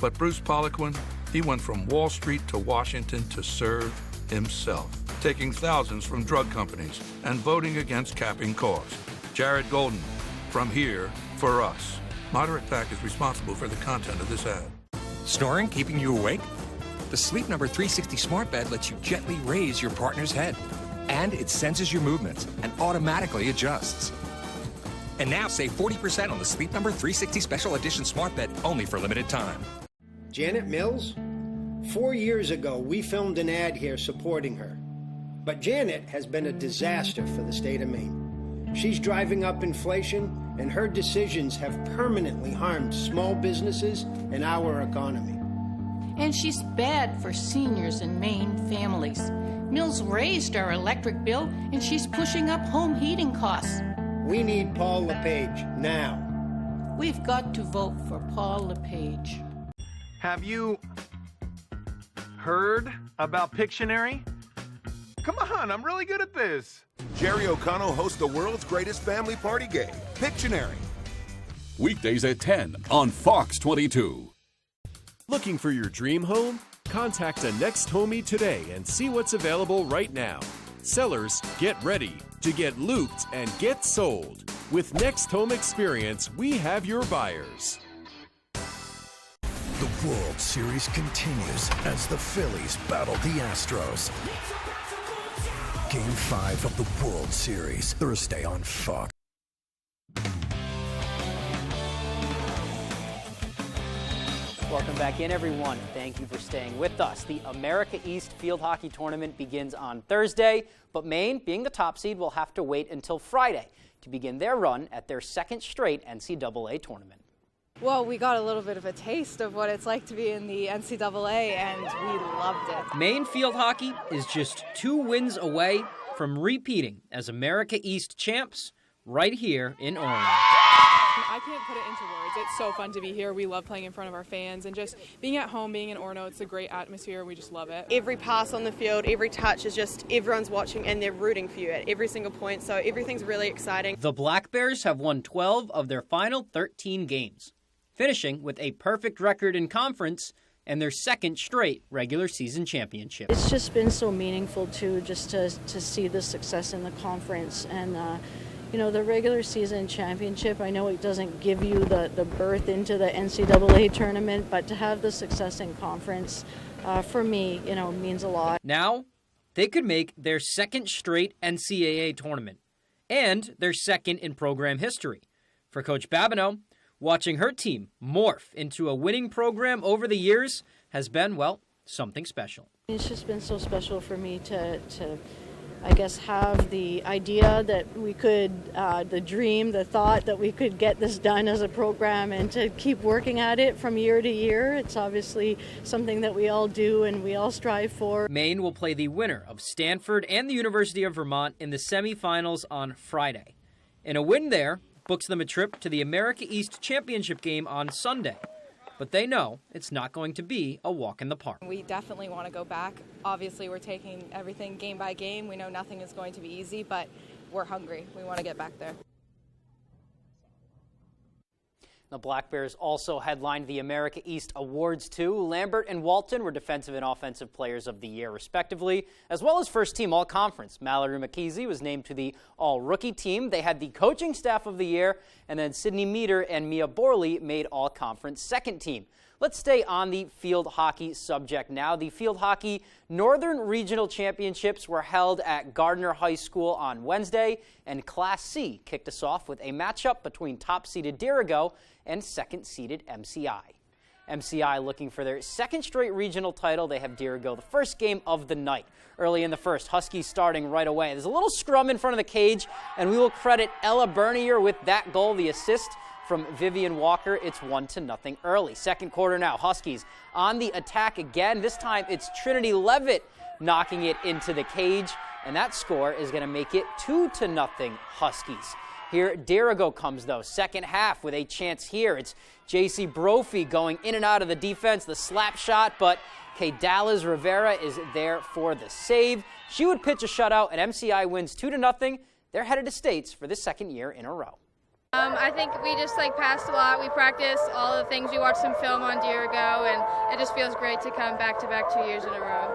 But Bruce Poliquin, he went from Wall Street to Washington to serve himself, taking thousands from drug companies and voting against capping costs. Jared Golden. From here, for us. Moderate Pack is responsible for the content of this ad. Snoring keeping you awake? The Sleep Number 360 smart bed lets you gently raise your partner's head. And it senses your movements and automatically adjusts. And now save 40% on the Sleep Number 360 Special Edition smart bed only for limited time. Janet Mills? 4 years ago, we filmed an ad here supporting her. But Janet has been a disaster for the state of Maine. She's driving up inflation, and her decisions have permanently harmed small businesses and our economy. And she's bad for seniors and Maine families. Mills raised our electric bill, and she's pushing up home heating costs. We need Paul LePage now. We've got to vote for Paul LePage. Have you heard about Pictionary? Come on, I'm really good at this. Jerry O'Connell hosts the world's greatest family party game, Pictionary. Weekdays at 10 on Fox 22. Looking for your dream home? Contact a Next Homie today and see what's available right now. Sellers, get ready to get looped and get sold. With Next Home Experience, we have your buyers. The World Series continues as the Phillies battle the Astros. Game 5 of the World Series, Thursday on Fox. Welcome back in, everyone. Thank you for staying with us. The America East Field Hockey Tournament begins on Thursday, but Maine, being the top seed, will have to wait until Friday to begin their run at their second straight NCAA tournament. Well, we got a little bit of a taste of what it's like to be in the NCAA, and we loved it. Maine Field Hockey is just 2 wins away from repeating as America East champs right here in Orange. I can't put it into words. It's so fun to be here. We love playing in front of our fans, and just being at home, being in Orono, it's a great atmosphere. We just love it. Every pass on the field, every touch is just everyone's watching and they're rooting for you at every single point, so everything's really exciting. The Black Bears have won 12 of their final 13 games, finishing with a perfect record in conference and their second straight regular season championship. It's just been so meaningful, too, just to see the success in the conference. And, you know, the regular season championship, I know it doesn't give you the berth into the NCAA tournament, but to have the success in conference, for me, you know, means a lot. Now, they could make their second straight NCAA tournament and their second in program history. For Coach Babineau, watching her team morph into a winning program over the years has been, well, something special. It's just been so special for me to I guess, have the idea that we could, the dream, the thought that we could get this done as a program and to keep working at it from year to year. It's obviously something that we all do and we all strive for. Maine will play the winner of Stanford and the University of Vermont in the semifinals on Friday. And a win there books them a trip to the America East Championship game on Sunday. But they know it's not going to be a walk in the park. We definitely want to go back. Obviously, we're taking everything game by game. We know nothing is going to be easy, but we're hungry. We want to get back there. The Black Bears also headlined the America East Awards, too. Lambert and Walton were Defensive and Offensive Players of the Year, respectively, as well as First Team All-Conference. Mallory McKeesey was named to the All-Rookie Team. They had the Coaching Staff of the Year, and then Sydney Meter and Mia Borley made All-Conference Second Team. Let's stay on the field hockey subject now. The field hockey Northern Regional Championships were held at Gardner High School on Wednesday, and Class C kicked us off with a matchup between top-seeded Dirigo and second-seeded MCI. MCI looking for their second straight regional title. They have Dirigo the first game of the night. Early in the first, Huskies starting right away. There's a little scrum in front of the cage, and we will credit Ella Bernier with that goal, the assist from Vivian Walker. It's 1-0 early. Second quarter now, Huskies on the attack again. This time it's Trinity Levitt knocking it into the cage, and that score is going to make it 2-0 Huskies. Here, Dirigo comes, though, second half with a chance here. It's J.C. Brophy going in and out of the defense, the slap shot, but Kay Dallas Rivera is there for the save. She would pitch a shutout, and MCI wins 2-0. They're headed to states for the second year in a row. I think we just passed a lot. We practiced all the things. We watched some film on Dirigo, and it just feels great to come back-to-back 2 years in a row.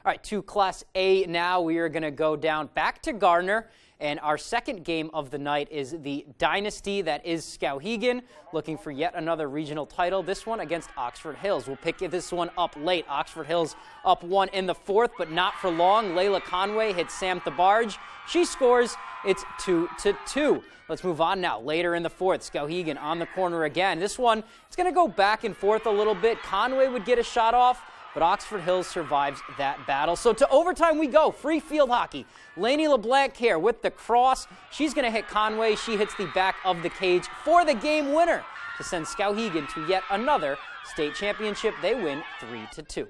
All right, to Class A now. We are going to go down back to Gardner. And our second game of the night is the dynasty that is Skowhegan, looking for yet another regional title. This one against Oxford Hills. We'll pick this one up late. Oxford Hills up 1 in the 4th, but not for long. Layla Conway hits Sam Thabarge. She scores. It's 2-2. Let's move on now. Later in the 4th, Skowhegan on the corner again. This one, it's going to go back and forth a little bit. Conway would get a shot off, but Oxford Hills survives that battle. So to overtime we go. Free field hockey. Lainey LeBlanc here with the cross. She's going to hit Conway. She hits the back of the cage for the game winner to send Skowhegan to yet another state championship. They win 3-2.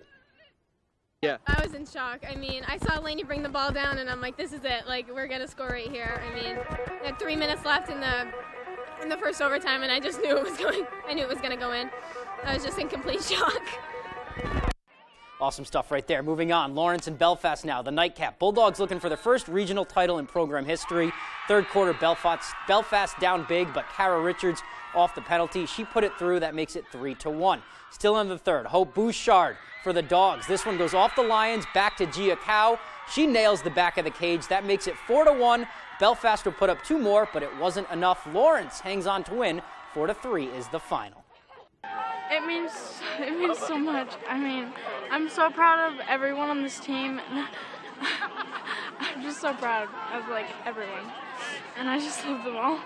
Yeah. I was in shock. I mean, I saw Lainey bring the ball down, and I'm like, this is it. Like, we're going to score right here. I mean, we had 3 minutes left in the first overtime, and I just knew it was going to go in. I was just in complete shock. Awesome stuff right there. Moving on, Lawrence and Belfast now. The nightcap. Bulldogs looking for their first regional title in program history. Third quarter, Belfast down big, but Kara Richards off the penalty. She put it through. That makes it 3-1. Still in the third, Hope Bouchard for the Dogs. This one goes off the Lions, back to Gia Cow. She nails the back of the cage. That makes it 4-1. Belfast will put up 2 more, but it wasn't enough. Lawrence hangs on to win. 4-3 is the final. It means so much. I mean, I'm so proud of everyone on this team. I'm just so proud of, everyone. And I just love them all.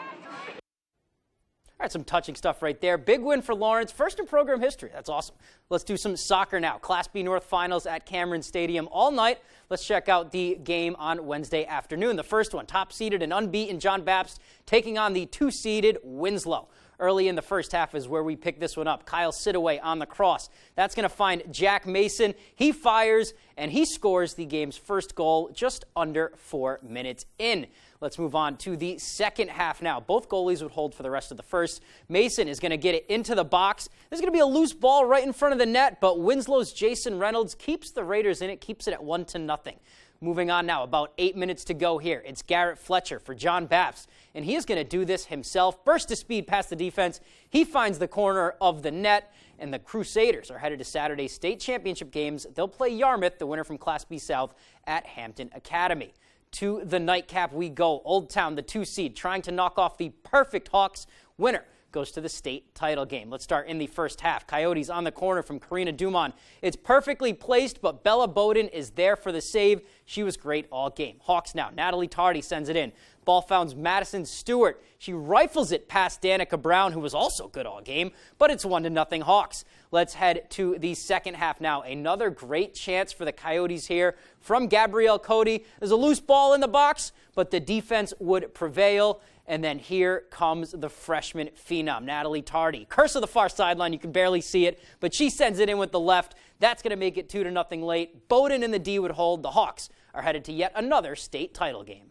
All right, some touching stuff right there. Big win for Lawrence. First in program history. That's awesome. Let's do some soccer now. Class B North finals at Cameron Stadium all night. Let's check out the game on Wednesday afternoon. The first one, top-seeded and unbeaten John Baptist taking on the 2-seeded Winslow. Early in the first half is where we pick this one up. Kyle Sidaway on the cross. That's going to find Jack Mason. He fires, and he scores the game's first goal just under 4 minutes in. Let's move on to the second half now. Both goalies would hold for the rest of the first. Mason is going to get it into the box. There's going to be a loose ball right in front of the net, but Winslow's Jason Reynolds keeps the Raiders in it, keeps it at 1-0. Moving on now, about 8 minutes to go here. It's Garrett Fletcher for John Baptist, and he is going to do this himself. Burst of speed past the defense. He finds the corner of the net, and the Crusaders are headed to Saturday's state championship games. They'll play Yarmouth, the winner from Class B South, at Hampton Academy. To the nightcap we go. Old Town, the 2-seed, trying to knock off the perfect Hawks. Winner goes to the state title game. Let's start in the first half. Coyotes on the corner from Karina Dumont. It's perfectly placed, but Bella Bowden is there for the save. She was great all game. Hawks now. Natalie Tardy sends it in. Ball founds Madison Stewart. She rifles it past Danica Brown, who was also good all game, but it's 1-0 Hawks. Let's head to the second half now. Another great chance for the Coyotes here from Gabrielle Cody. There's a loose ball in the box, but the defense would prevail. And then here comes the freshman phenom, Natalie Tardy. Curse of the far sideline, you can barely see it, but she sends it in with the left. That's going to make it 2-0 late. Bowden and the D would hold. The Hawks are headed to yet another state title game.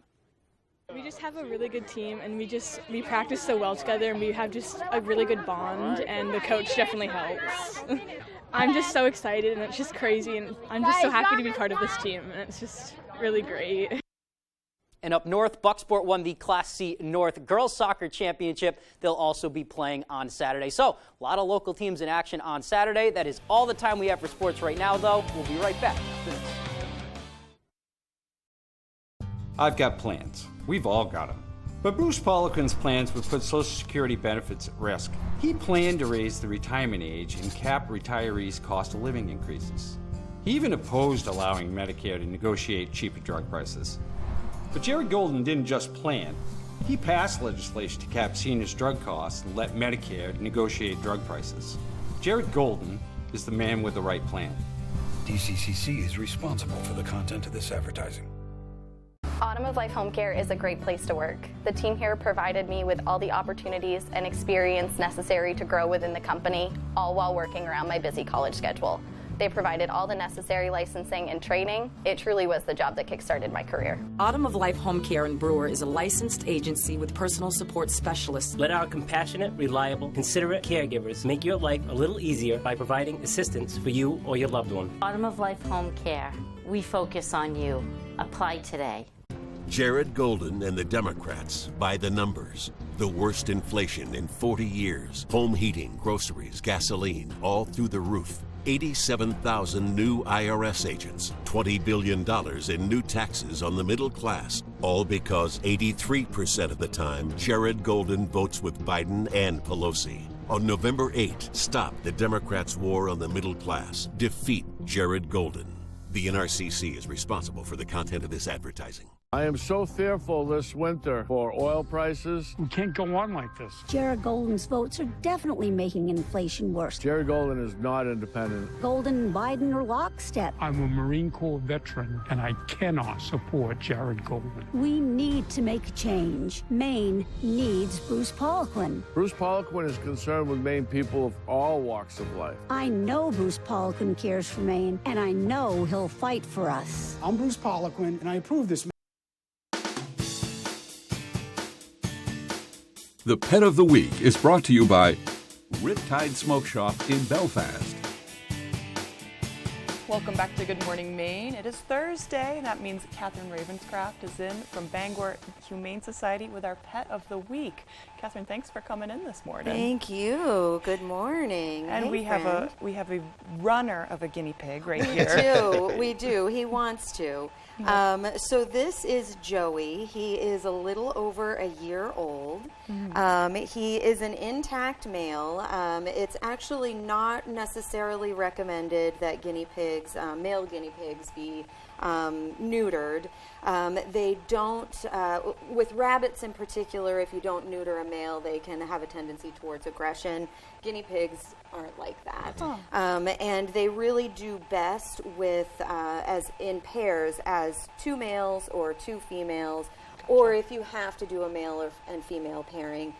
We just have a really good team, and we practice so well together, and we have just a really good bond, and the coach definitely helps. I'm just so excited, and it's just crazy, and I'm just so happy to be part of this team, and it's just really great. And up north, Bucksport won the Class C North Girls Soccer Championship. They'll also be playing on Saturday. So, a lot of local teams in action on Saturday. That is all the time we have for sports right now, though. We'll be right back after this. I've got plans. We've all got them. But Bruce Poliquin's plans would put Social Security benefits at risk. He planned to raise the retirement age and cap retirees' cost of living increases. He even opposed allowing Medicare to negotiate cheaper drug prices. But Jared Golden didn't just plan. He passed legislation to cap seniors' drug costs and let Medicare negotiate drug prices. Jared Golden is the man with the right plan. DCCC is responsible for the content of this advertising. Autumn of Life Home Care is a great place to work. The team here provided me with all the opportunities and experience necessary to grow within the company, all while working around my busy college schedule. They provided all the necessary licensing and training. It truly was the job that kickstarted my career. Autumn of Life Home Care in Brewer is a licensed agency with personal support specialists. Let our compassionate, reliable, considerate caregivers make your life a little easier by providing assistance for you or your loved one. Autumn of Life Home Care. We focus on you. Apply today. Jared Golden and the Democrats by the numbers. The worst inflation in 40 years. Home heating, groceries, gasoline, all through the roof. 87,000 new IRS agents, $20 billion in new taxes on the middle class, all because 83% of the time, Jared Golden votes with Biden and Pelosi. On November 8, stop the Democrats' war on the middle class. Defeat Jared Golden. The NRCC is responsible for the content of this advertising. I am so fearful this winter for oil prices. We can't go on like this. Jared Golden's votes are definitely making inflation worse. Jared Golden is not independent. Golden and Biden are lockstep. I'm a Marine Corps veteran, and I cannot support Jared Golden. We need to make a change. Maine needs Bruce Poliquin. Bruce Poliquin is concerned with Maine people of all walks of life. I know Bruce Poliquin cares for Maine, and I know he'll fight for us. I'm Bruce Poliquin, and I approve this. The Pet of the Week is brought to you by Riptide Smoke Shop in Belfast. Welcome back to Good Morning Maine. It is Thursday, and that means Catherine Ravenscraft is in from Bangor Humane Society with our Pet of the Week. Catherine, thanks for coming in this morning. Thank you. Good morning. And hey, we have a runner of a guinea pig right here. We do. He wants to. So this is Joey. He is a little over a year old. He is an intact male. It's actually not necessarily recommended that guinea pigs, male guinea pigs, be neutered. They don't, with rabbits in particular, if you don't neuter a male, they can have a tendency towards aggression. Guinea pigs aren't like that. And they really do best with, as in pairs, as 2 males or 2 females, or if you have to do a male and female pairing,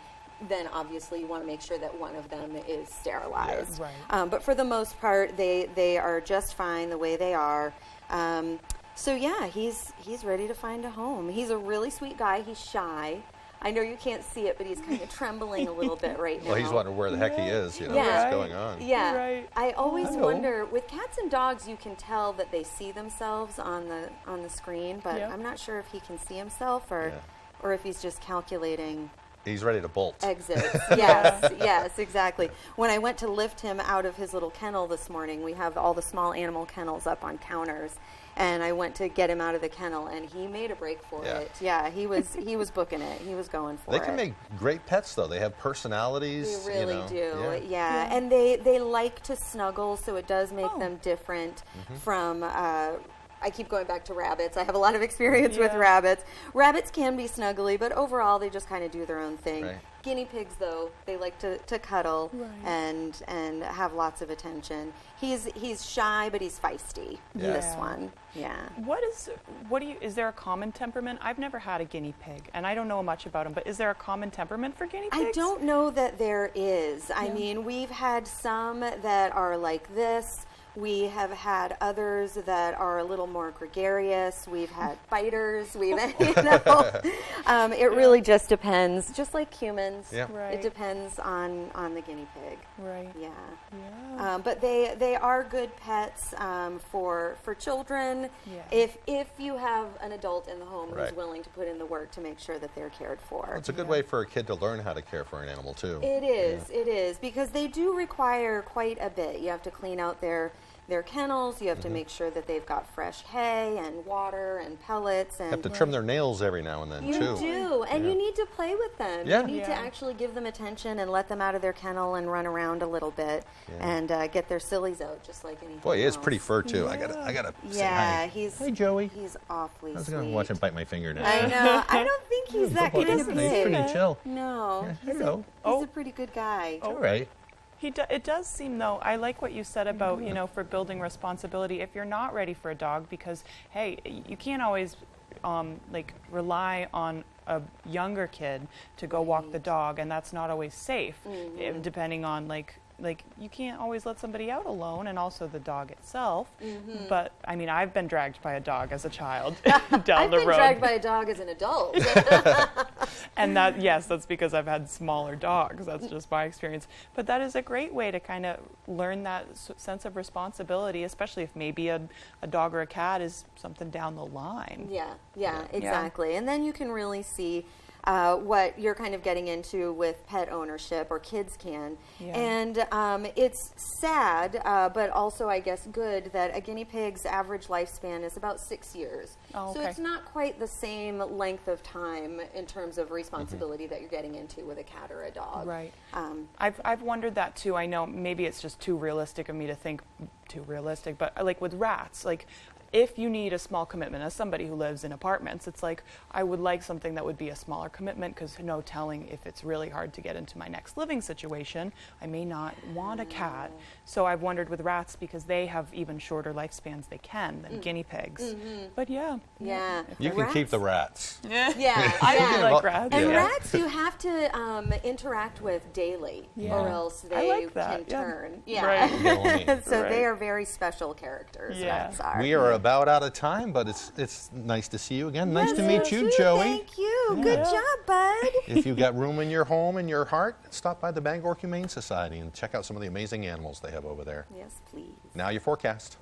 then obviously you want to make sure that one of them is sterilized. But for the most part, they are just fine the way they are. So yeah, he's ready to find a home. He's a really sweet guy. He's shy. I know you can't see it, but he's kind of trembling a little bit right now. Well, he's wondering where the heck he is, you know, what's going on. Yeah, I always wonder, with cats and dogs, you can tell that they see themselves on the screen, but I'm not sure if he can see himself or if he's just calculating. He's ready to bolt. Exits. Yes, exactly. When I went to lift him out of his little kennel this morning, we have all the small animal kennels up on counters, and I went to get him out of the kennel, and he made a break for it. Yeah, he was booking it. He was going for it. They can make great pets, though. They have personalities. They really do. Yeah, and they like to snuggle, so it does make them different from. I keep going back to rabbits. I have a lot of experience with rabbits. Rabbits can be snuggly, but overall they just kind of do their own thing. Guinea pigs, though, they like to cuddle and have lots of attention. He's shy, but he's feisty. This one, is there a common temperament? I've never had a guinea pig, and I don't know much about them. But is there a common temperament for guinea pigs? I don't know that there is. I mean, we've had some that are like this. We have had others that are a little more gregarious. We've had biters. It really just depends. Just like humans, it depends on the guinea pig. But they are good pets for children. If you have an adult in the home who's willing to put in the work to make sure that they're cared for. Well, it's a good way for a kid to learn how to care for an animal too. It is because they do require quite a bit. You have to clean out their kennels. You have to make sure that they've got fresh hay and water and pellets. And you have to trim their nails every now and then, too. You do, and you need to play with them. You need to actually give them attention and let them out of their kennel and run around a little bit and get their sillies out, just like anything Boy, he else. has pretty fur, too. I gotta say hi. Hey, Joey. He's awfully sweet. I was going to watch him bite my finger now. I know. I don't think he's that kind of pig. He's pretty chill. No. He's a pretty good guy. All right. It does seem, though, I like what you said about, for building responsibility. If you're not ready for a dog, because, hey, you can't always, rely on a younger kid to go walk the dog, and that's not always safe, depending on, you can't always let somebody out alone, and also the dog itself. But, I mean, I've been dragged by a dog as a child down the road. I've been dragged by a dog as an adult. And that's because I've had smaller dogs. That's just my experience. But that is a great way to kind of learn that sense of responsibility, especially if maybe a dog or a cat is something down the line. Yeah, exactly. And then you can really see what you're kind of getting into with pet ownership, or kids can. Yeah. And it's sad, but also I guess good, that a guinea pig's average lifespan is about 6 years. Oh, okay. So it's not quite the same length of time in terms of responsibility that you're getting into with a cat or a dog. Right. I've wondered that too. I know maybe it's just too realistic of me to think too realistic, but like with rats, like if you need a small commitment, as somebody who lives in apartments, it's like I would like something that would be a smaller commitment, because no telling if it's really hard to get into my next living situation, I may not want a cat. So I've wondered with rats, because they have even shorter lifespans than guinea pigs. But yeah. Yeah. You can keep the rats. Yeah. I do like rats. And rats you have to interact with daily, or else they can turn. Yeah. Right. So they are very special characters, rats are. We are about out of time, but it's nice to see you again. Nice to meet you, Joey. Thank you. Good job, bud. If you've got room in your home and your heart, stop by the Bangor Humane Society and check out some of the amazing animals they have over there. Yes, please. Now your forecast.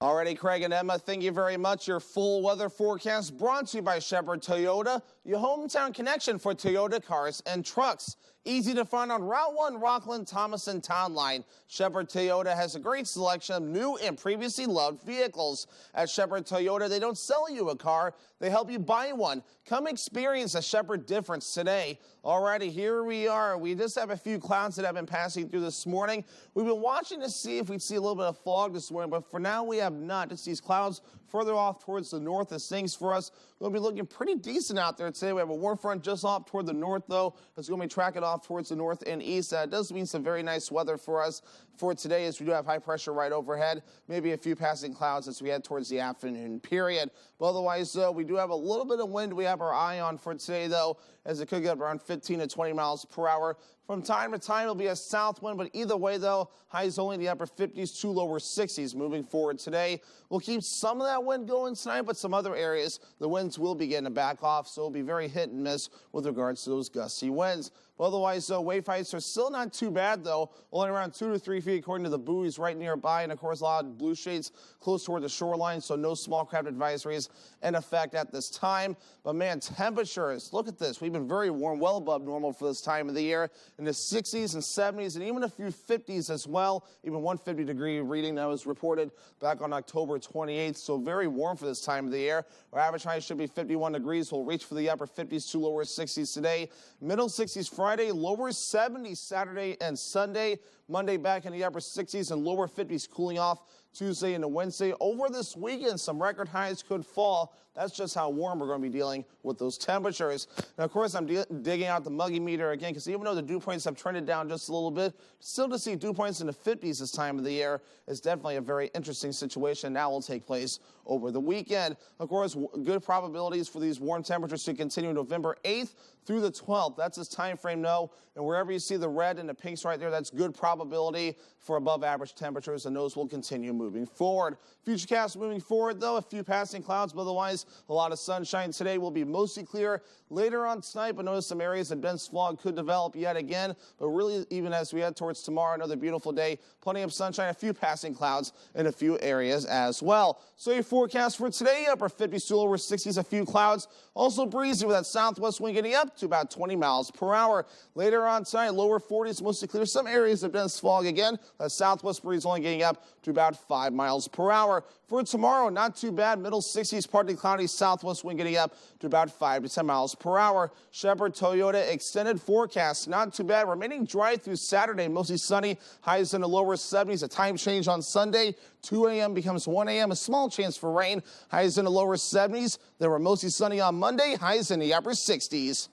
Alrighty, Craig and Emma, thank you very much. Your full weather forecast brought to you by Shepherd Toyota, your hometown connection for Toyota cars and trucks. Easy to find on Route 1, Rockland, Thomason Town Line. Shepherd Toyota has a great selection of new and previously loved vehicles. At Shepherd Toyota, they don't sell you a car, they help you buy one. Come experience a Shepherd difference today. Alrighty, here we are. We just have a few clouds that have been passing through this morning. We've been watching to see if we'd see a little bit of fog this morning, but for now we have not. Just these clouds further off towards the north as things for us. We'll be looking pretty decent out there today. We have a warm front just off toward the north, though. It's going to be tracking off towards the north and east. That does mean some very nice weather for us for today, as we do have high pressure right overhead. Maybe a few passing clouds as we head towards the afternoon period. But otherwise, we do have a little bit of wind we have our eye on for today, though, as it could get around 15 to 20 miles per hour. From time to time, it'll be a south wind, but either way, though, highs only in the upper 50s to lower 60s moving forward today. We'll keep some of that wind going tonight, but some other areas, the winds will begin to back off, so it'll be very hit and miss with regards to those gusty winds. But otherwise, wave heights are still not too bad, though, only around 2 to 3 feet according to the buoys right nearby, and of course, a lot of blue shades close toward the shoreline, so no small craft advisories in effect at this time. But man, temperatures, look at this. We've been very warm, well above normal for this time of the year, in the 60s and 70s, and even a few 50s as well. Even one 50-degree reading that was reported back on October 28th, so very warm for this time of the year. Our average high should be 51 degrees. We'll reach for the upper 50s to lower 60s today. Middle 60s Friday, lower 70s Saturday and Sunday. Monday back in the upper 60s and lower 50s, cooling off Tuesday into Wednesday. Over this weekend, some record highs could fall. That's just how warm we're going to be dealing with those temperatures. Now, of course, I'm digging out the muggy meter again, because even though the dew points have trended down just a little bit, still to see dew points in the 50s this time of the year is definitely a very interesting situation. Now will take place over the weekend. Of course, good probabilities for these warm temperatures to continue November 8th through the 12th. That's this time frame, no. And wherever you see the red and the pinks right there, that's good probability for above average temperatures, and those will continue moving forward. Futurecast moving forward, though, a few passing clouds, but otherwise a lot of sunshine today. Will be mostly clear later on tonight, but notice some areas of dense fog could develop yet again. But really, even as we head towards tomorrow, another beautiful day, plenty of sunshine, a few passing clouds in a few areas as well. So your forecast for today, upper 50s to lower 60s, a few clouds. Also breezy with that southwest wind getting up to about 20 miles per hour. Later on tonight, lower 40s, mostly clear. Some areas of dense fog again. That southwest breeze only getting up to about 5 miles per hour. For tomorrow, not too bad. Middle 60s, partly cloudy, southwest wind getting up to about 5 to 10 miles per hour. Shepherd Toyota extended forecast, not too bad. Remaining dry through Saturday, mostly sunny. Highs in the lower 70s. A time change on Sunday. 2 a.m. becomes 1 a.m. A small chance for rain. Highs in the lower 70s. They were mostly sunny on Monday. Highs in the upper 60s.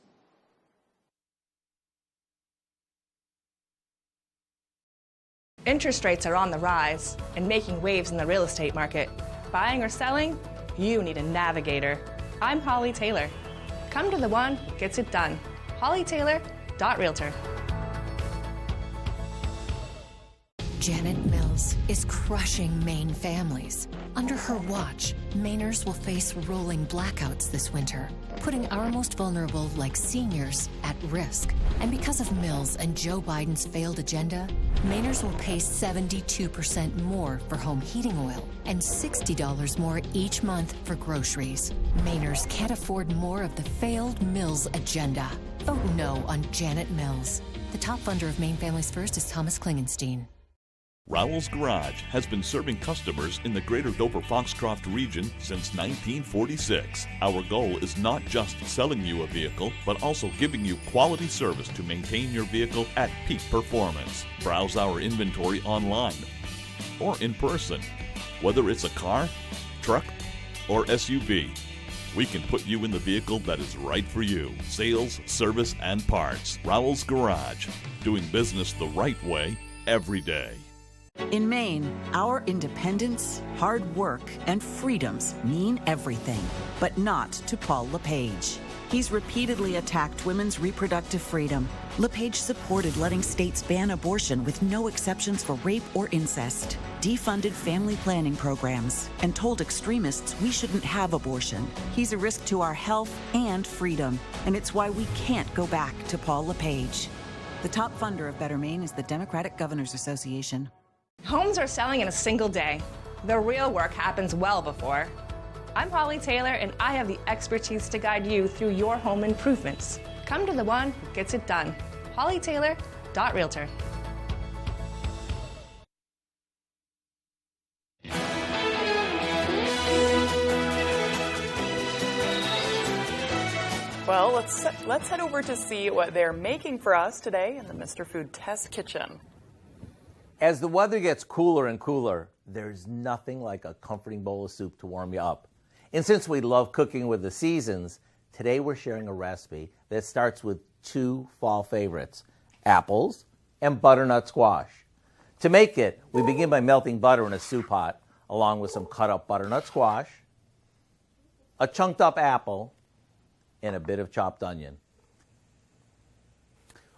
Interest rates are on the rise and making waves in the real estate market. Buying or selling? You need a navigator. I'm Holly Taylor. Come to the one who gets it done. HollyTaylor.Realtor. Janet Mills is crushing Maine families. Under her watch, Mainers will face rolling blackouts this winter, putting our most vulnerable, like seniors, at risk. And because of Mills and Joe Biden's failed agenda, Mainers will pay 72% more for home heating oil and $60 more each month for groceries. Mainers can't afford more of the failed Mills agenda. Vote no on Janet Mills. The top funder of Maine Families First is Thomas Klingenstein. Rowell's Garage has been serving customers in the greater Dover-Foxcroft region since 1946. Our goal is not just selling you a vehicle, but also giving you quality service to maintain your vehicle at peak performance. Browse our inventory online or in person. Whether it's a car, truck, or SUV, we can put you in the vehicle that is right for you. Sales, service, and parts. Rowell's Garage. Doing business the right way every day. In Maine, our independence, hard work, and freedoms mean everything, but not to Paul LePage. He's repeatedly attacked women's reproductive freedom. LePage supported letting states ban abortion with no exceptions for rape or incest, defunded family planning programs, and told extremists we shouldn't have abortion. He's a risk to our health and freedom, and it's why we can't go back to Paul LePage. The top funder of Better Maine is the Democratic Governors Association. Homes are selling in a single day. The real work happens well before. I'm Holly Taylor, and I have the expertise to guide you through your home improvements. Come to the one who gets it done. HollyTaylor.Realtor. Well, let's head over to see what they're making for us today in the Mr. Food Test Kitchen. As the weather gets cooler and cooler, there's nothing like a comforting bowl of soup to warm you up. And since we love cooking with the seasons, today we're sharing a recipe that starts with two fall favorites, apples and butternut squash. To make it, we begin by melting butter in a soup pot, along with some cut up butternut squash, a chunked up apple, and a bit of chopped onion.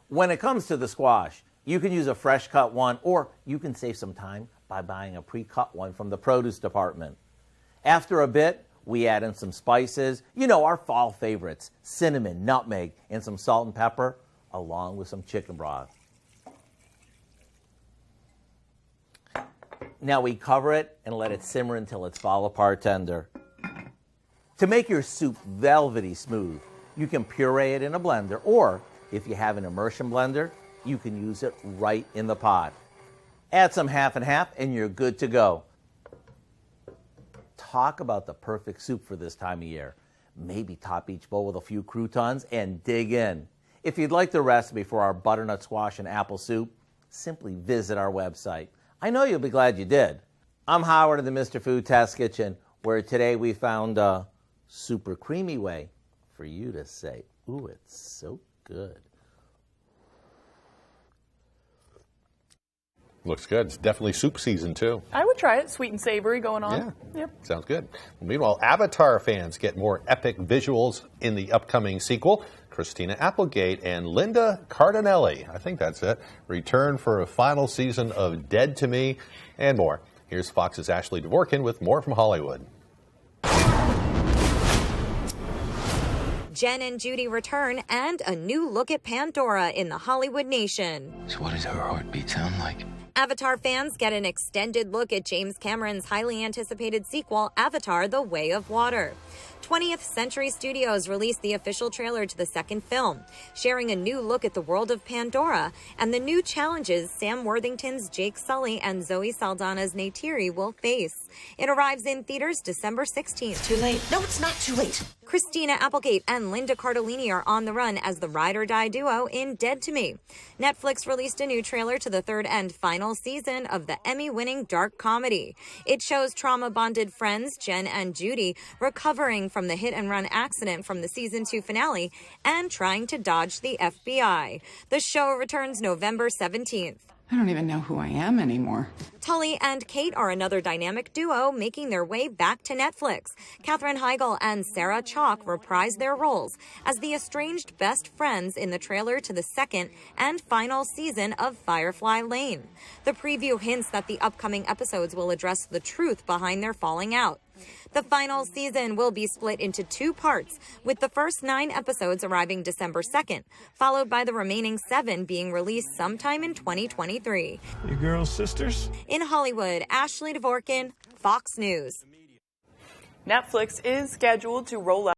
When it comes to the squash, you can use a fresh cut one, or you can save some time by buying a pre-cut one from the produce department. After a bit, we add in some spices, our fall favorites, cinnamon, nutmeg, and some salt and pepper, along with some chicken broth. Now we cover it and let it simmer until it's fall apart tender. To make your soup velvety smooth, you can puree it in a blender, or if you have an immersion blender, you can use it right in the pot. Add some half and half and you're good to go. Talk about the perfect soup for this time of year. Maybe top each bowl with a few croutons and dig in. If you'd like the recipe for our butternut squash and apple soup, simply visit our website. I know you'll be glad you did. I'm Howard of the Mr. Food Test Kitchen, where today we found a super creamy way for you to say, ooh, it's so good. Looks good. It's definitely soup season, too. I would try it. Sweet and savory going on. Yeah. Yep. Sounds good. Meanwhile, Avatar fans get more epic visuals in the upcoming sequel. Christina Applegate and Linda Cardinelli, I think that's it, return for a final season of Dead to Me and more. Here's Fox's Ashley Dvorkin with more from Hollywood. Jen and Judy return, and a new look at Pandora in the Hollywood nation. So what does her heartbeat sound like? Avatar fans get an extended look at James Cameron's highly anticipated sequel, Avatar: The Way of Water. 20th Century Studios released the official trailer to the second film, sharing a new look at the world of Pandora and the new challenges Sam Worthington's Jake Sully and Zoe Saldana's Neytiri will face. It arrives in theaters December 16th. Too late. No, it's not too late. Christina Applegate and Linda Cardellini are on the run as the ride or die duo in Dead to Me. Netflix released a new trailer to the third and final season of the Emmy-winning dark comedy. It shows trauma-bonded friends Jen and Judy recovering from the hit-and-run accident from the season 2 finale and trying to dodge the FBI. The show returns November 17th. I don't even know who I am anymore. Tully and Kate are another dynamic duo making their way back to Netflix. Katherine Heigl and Sarah Chalk reprise their roles as the estranged best friends in the trailer to the second and final season of Firefly Lane. The preview hints that the upcoming episodes will address the truth behind their falling out. The final season will be split into 2 parts, with the first 9 episodes arriving December 2nd, followed by the remaining 7 being released sometime in 2023. You girls sisters? In Hollywood, Ashley Dvorkin, Fox News. Netflix is scheduled to roll out